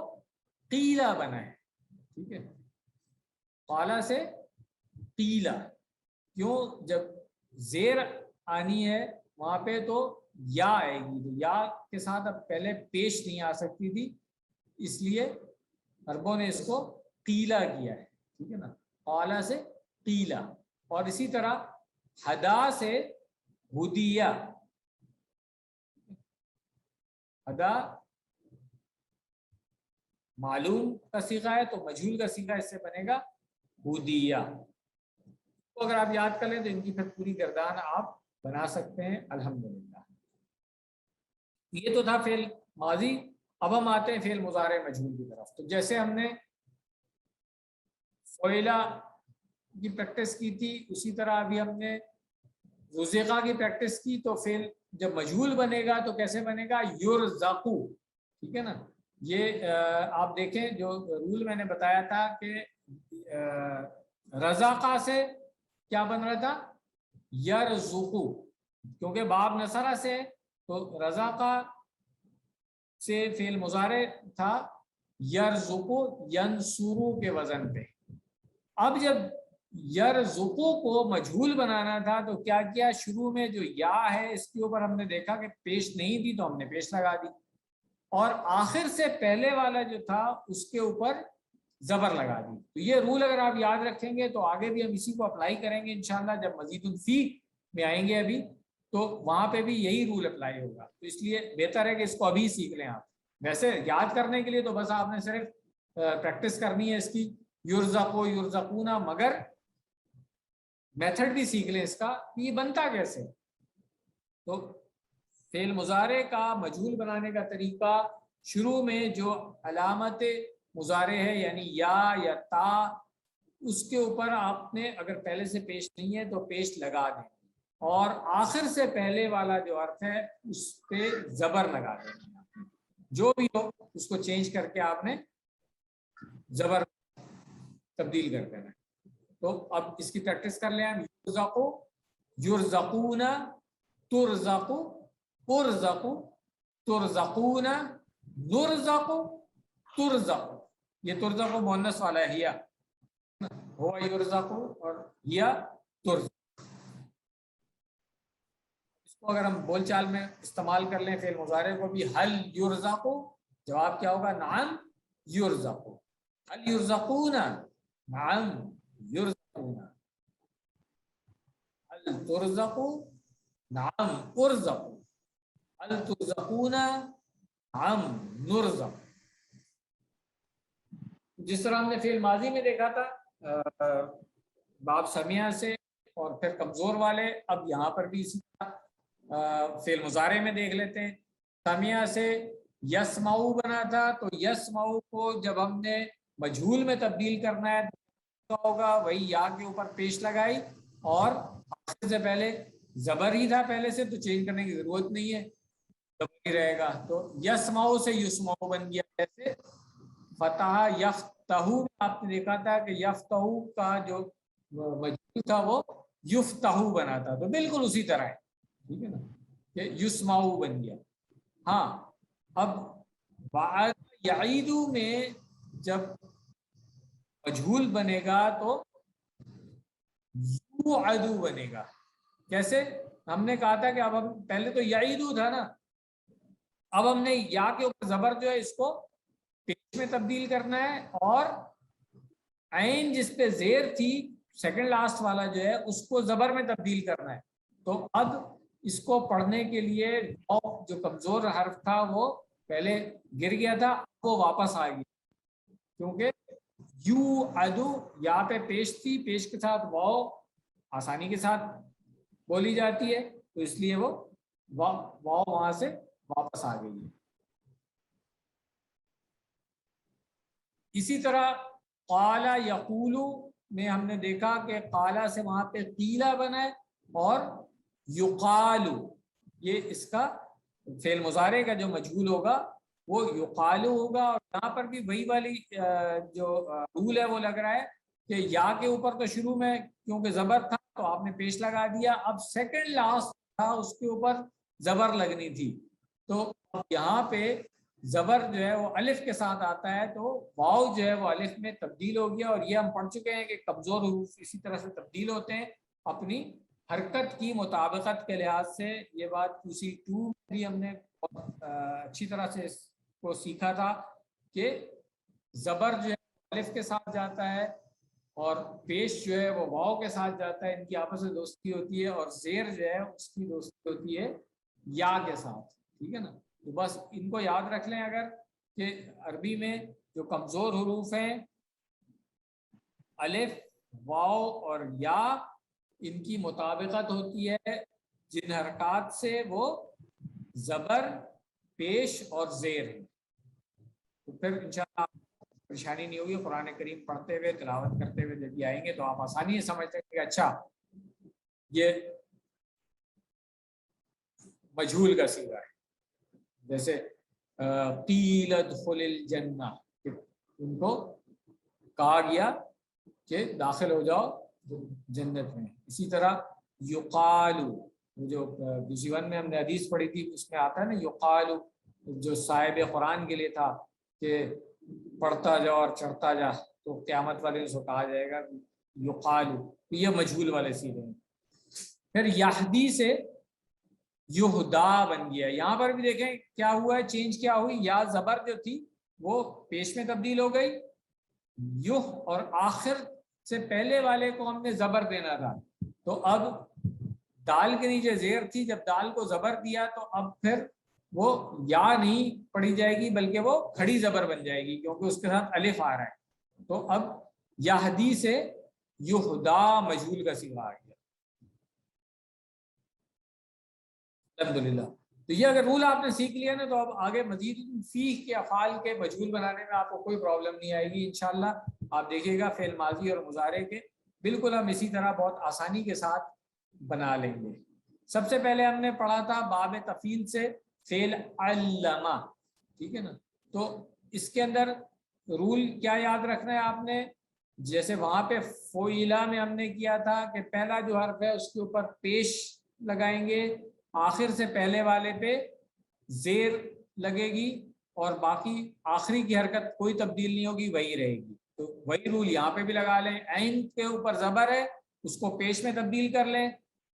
قیلا بنا ہے، ٹھیک ہے، قالا سے قیلا. کیوں؟ جب زیر آنی ہے وہاں پہ تو یا آئے گی، تو یا کے ساتھ اب پہلے پیش نہیں آ سکتی تھی، اس لیے عربوں نے اس کو قیلا کیا ہے، ٹھیک ہے نا، قالا سے قیلا. اور اسی طرح ہدا سے ہدیہ، ہدا معلوم کا صیغہ ہے تو مجہول کا صیغہ اس سے بنے گا ہدیہ. تو اگر آپ یاد کر لیں تو ان کی پھر پوری گردان آپ بنا سکتے ہیں الحمدللہ. یہ تو تھا فعل ماضی. اب ہم آتے ہیں فعل مضارع مجہول کی طرف. تو جیسے ہم نے فعلا کی پریکٹس کی تھی اسی طرح ابھی ہم نے رزقا کی پریکٹس کی. تو فعل جب مجہول بنے گا تو کیسے بنے گا؟ یرزقو، ٹھیک ہے نا. یہ آپ دیکھیں جو رول میں نے بتایا تھا کہ رزقا سے کیا بن رہا تھا؟ یرزقو، کیونکہ باب نصرہ سے تو رزقا سے فعل مضارع تھا یرزقو ینصرو کے وزن پہ. اب جب یرزقو کو مجہول بنانا تھا تو کیا کیا؟ شروع میں جو یا ہے اس کے اوپر ہم نے دیکھا کہ پیش نہیں تھی تو ہم نے پیش لگا دی، اور آخر سے پہلے والا جو تھا اس کے اوپر زبر لگا دی. تو یہ رول اگر آپ یاد رکھیں گے تو آگے بھی ہم اسی کو اپلائی کریں گے انشاءاللہ. جب مزید الفی میں آئیں گے ابھی تو وہاں پہ بھی یہی رول اپلائی ہوگا. تو اس لیے بہتر ہے کہ اس کو ابھی سیکھ لیں آپ. ویسے یاد کرنے کے لیے تو بس آپ نے صرف پریکٹس کرنی ہے اس کی، یرزقو یرزقونا، مگر میتھڈ بھی سیکھ لیں اس کا کہ یہ بنتا کیسے. تو فعل مضارع کا مجہول بنانے کا طریقہ، شروع میں جو علامت مضارع ہے یعنی یا تا، اس کے اوپر آپ نے اگر پہلے سے پیش نہیں ہے تو پیش لگا دیں، اور آخر سے پہلے والا جو حرف ہے اس پہ زبر لگا دیں. جو بھی ہو اس کو چینج کر کے آپ نے زبر تبدیل کر دینا. تو اب اس کی پریکٹس کر لیں. یرزقو یرزقون، ترزقو ارزقو ترزقون، نرزقو ترزقو. یہ ترزقو مؤنث والا ہے، ہیا ہوا یرزقو اور ہیا ترزقو. اس کو اگر ہم بول چال میں استعمال کر لیں فعل مضارع کو بھی، حل یرزقو، جواب کیا ہوگا؟ نعم یرزقو. حل یرزقون، نعم یرزقون. حل ترزقو، نعم ارزقو. حل ترزقون، نعم نرزق. جس طرح ہم نے فعل ماضی میں دیکھا تھا باب سمیہ سے اور پھر کمزور والے، اب یہاں پر بھی اسی طرح فعل مضارع میں دیکھ لیتے ہیں. سمیہ سے یسمعو بنا تھا، تو یسمعو کو جب ہم نے مجہول میں تبدیل کرنا ہے تو ہوگا وہی یا کے اوپر پیش لگائی، اور آخر سے پہلے زبر ہی تھا پہلے سے تو چینج کرنے کی ضرورت نہیں ہے، زبر ہی رہے گا. تو یسمعو سے یسمعو بن گیا. جیسے فتح یفتحو آپ نے دیکھا تھا کہ یفتحو کا جو مجہول تھا وہ یفتحو بنا تھا، تو بالکل اسی طرح ہے، ٹھیک ہے نا، کہ یسمعو بن گیا. ہاں اب بعد یعیدو میں جب مجہول بنے گا تو یوعدو بنے گا. کیسے؟ ہم نے کہا تھا کہ اب ہم پہلے تو یعیدو تھا نا، اب ہم نے یا کے اوپر زبر جو ہے اس کو پیش میں تبدیل کرنا ہے، اور عین جس پہ زیر تھی سیکنڈ لاسٹ والا جو ہے اس کو زبر میں تبدیل کرنا ہے. تو اب اس کو پڑھنے کے لیے جو کمزور حرف تھا وہ پہلے گر گیا تھا، وہ واپس آ گیا، کیونکہ یو ادو یا پہ پیش تھی، پیش کے ساتھ واو آسانی کے ساتھ بولی جاتی ہے، تو اس لیے وہ واو وہاں سے واپس آ گئی ہے. اسی طرح قال یقول میں ہم نے دیکھا کہ قالا سے وہاں پہ قیلا بنا ہے اور یقالو یہ اس کا فعل مضارع کا جو مجہول ہوگا وہ یقالو ہوگا. اور یہاں پر بھی وہی والی جو رول ہے وہ لگ رہا ہے کہ یا کے اوپر تو شروع میں کیونکہ زبر تھا تو آپ نے پیش لگا دیا, اب سیکنڈ لاسٹ تھا اس کے اوپر زبر لگنی تھی, تو یہاں پہ زبر جو ہے وہ الف کے ساتھ آتا ہے تو واو جو ہے وہ الف میں تبدیل ہو گیا. اور یہ ہم پڑھ چکے ہیں کہ کمزور حروف اسی طرح سے تبدیل ہوتے ہیں اپنی حرکت کی مطابقت کے لحاظ سے. یہ بات QC2 بھی ہم نے اچھی طرح سے اس کو سیکھا تھا کہ زبر جو ہے الف کے ساتھ جاتا ہے اور پیش جو ہے وہ واو کے ساتھ جاتا ہے, ان کی آپس میں دوستی ہوتی ہے, اور زیر جو ہے اس کی دوستی ہوتی ہے یا کے ساتھ. ٹھیک ہے نا, تو بس ان کو یاد رکھ لیں اگر کہ عربی میں جو کمزور حروف ہیں الف واو اور یا ان کی مطابقت ہوتی ہے جن حرکات سے وہ زبر پیش اور زیر ہیں. تو پھر انشاءاللہ پریشانی نہیں ہوگی, قرآن کریم پڑھتے ہوئے تلاوت کرتے ہوئے جب یہ آئیں گے تو آپ آسانی سے سمجھ سکیں کہ اچھا یہ مجہول کا صیغہ ہے. جیسے قیل ادخل الجنہ, ان کو کہا گیا کہ داخل ہو جاؤ جنت میں. اسی طرح یقالو, جو QC1 میں ہم نے حدیث پڑھی تھی اس میں آتا ہے نا یقالو, جو صاحب قرآن کے لیے تھا کہ پڑھتا جا اور چڑھتا جا, تو قیامت والے اس کو کہا جائے گا یقالو. یہ مجہول والے صیغے ہیں. پھر یہدی سے یہدا بن گیا. یہاں پر بھی دیکھیں کیا ہوا ہے, چینج کیا ہوئی, یا زبر جو تھی وہ پیش میں تبدیل ہو گئی, یح اور آخر سے پہلے والے کو ہم نے زبر دینا تھا, تو اب دال کے نیچے زیر تھی, جب دال کو زبر دیا تو اب پھر وہ یا نہیں پڑھی جائے گی بلکہ وہ کھڑی زبر بن جائے گی کیونکہ اس کے ساتھ الف آ رہا ہے. تو اب یہدی سے یہدا مجہول کا صیغہ آ گیا. الحمدللہ. تو یہ اگر رول آپ نے سیکھ لیا نا تو اب آگے مزید فیح کے افعال کے مجہول بنانے میں آپ کو کوئی پرابلم نہیں آئے گی انشاءاللہ. آپ دیکھیے گا فعل ماضی اور مضارع کے بالکل ہم اسی طرح بہت آسانی کے ساتھ بنا لیں گے. سب سے پہلے ہم نے پڑھا تھا باب تفعیل سے فعل علمہ. ٹھیک ہے نا, تو اس کے اندر رول کیا یاد رکھنا ہے آپ نے, جیسے وہاں پہ فعیلا میں ہم نے کیا تھا کہ پہلا جو حرف ہے اس کے اوپر پیش لگائیں گے, آخر سے پہلے والے پہ زیر لگے گی اور باقی آخری کی حرکت کوئی تبدیل نہیں ہوگی, وہی رہے گی. تو وہی رول یہاں پہ بھی لگا لیں. عین کے اوپر زبر ہے اس کو پیش میں تبدیل کر لیں.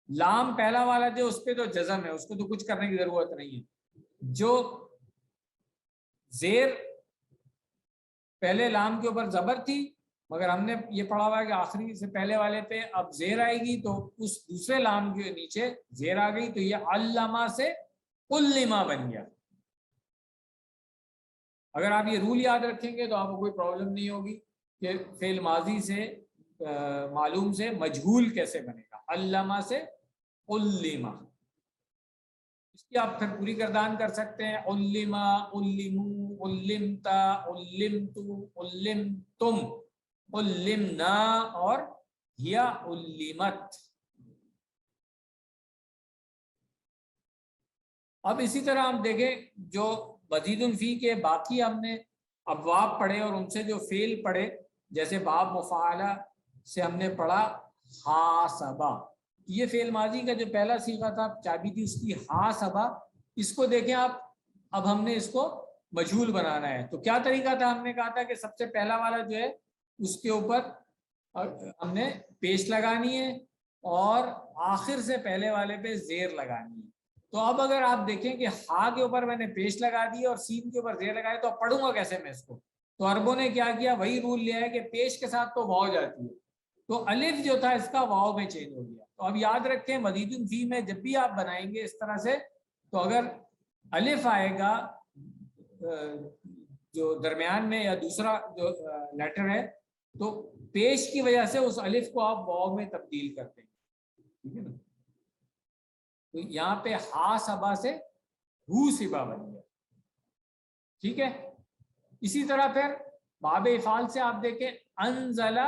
لام پہلا والا جو اس پہ تو جزم ہے, اس کو تو کچھ کرنے کی ضرورت نہیں ہے. جو زیر پہلے لام کے اوپر زبر تھی مگر ہم نے یہ پڑھا ہوا ہے کہ آخری سے پہلے والے پہ اب زیر آئے گی تو اس دوسرے لام کے نیچے زیر آ گئی, تو یہ علامہ سے علمہ بن گیا. اگر آپ یہ رول یاد رکھیں گے تو آپ کو کوئی پرابلم نہیں ہوگی کہ فعل ماضی سے معلوم سے مجہول کیسے بنے گا. علامہ سے علمہ, اس کی آپ پھر پوری گردان کر سکتے ہیں. علمہ, علمو, علمتا, علمتو, علمتم, علمنا اور یا علمت. اب اسی طرح ہم دیکھیں جو مزید فی کے باقی ہم نے ابواب پڑھے اور ان سے جو فعل پڑھے, جیسے باب مفاعلہ سے ہم نے پڑھا حاسبہ. یہ فعل ماضی کا جو پہلا صیغہ تھا چابی تھی اس کی حاسبہ. اس کو دیکھیں آپ, اب ہم نے اس کو مجہول بنانا ہے. تو کیا طریقہ تھا, ہم نے کہا تھا کہ سب سے پہلا والا جو ہے اس کے اوپر ہم نے پیش لگانی ہے اور آخر سے پہلے والے پہ زیر لگانی ہے. تو اب اگر آپ دیکھیں کہ ہا کے اوپر میں نے پیش لگا دی اور سین کے اوپر زیر لگایا تو اب پڑھوں گا کیسے میں اس کو. تو عربوں نے کیا کیا, وہی رول لیا ہے کہ پیش کے ساتھ تو واو جاتی ہے, تو الف جو تھا اس کا واو میں چینج ہو گیا. تو اب یاد رکھیں مزید فی میں جب بھی آپ بنائیں گے اس طرح سے, تو اگر الف آئے گا جو درمیان میں یا دوسرا جو لیٹر ہے تو پیش کی وجہ سے اس الف کو آپ واو میں تبدیل کرتے ہیں. ٹھیک ہے نا, تو یہاں پہ حاسبہ سے ہو سبا بن گیا. ٹھیک ہے, اسی طرح پھر باب افعال سے آپ دیکھیں انزلہ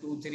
2, 3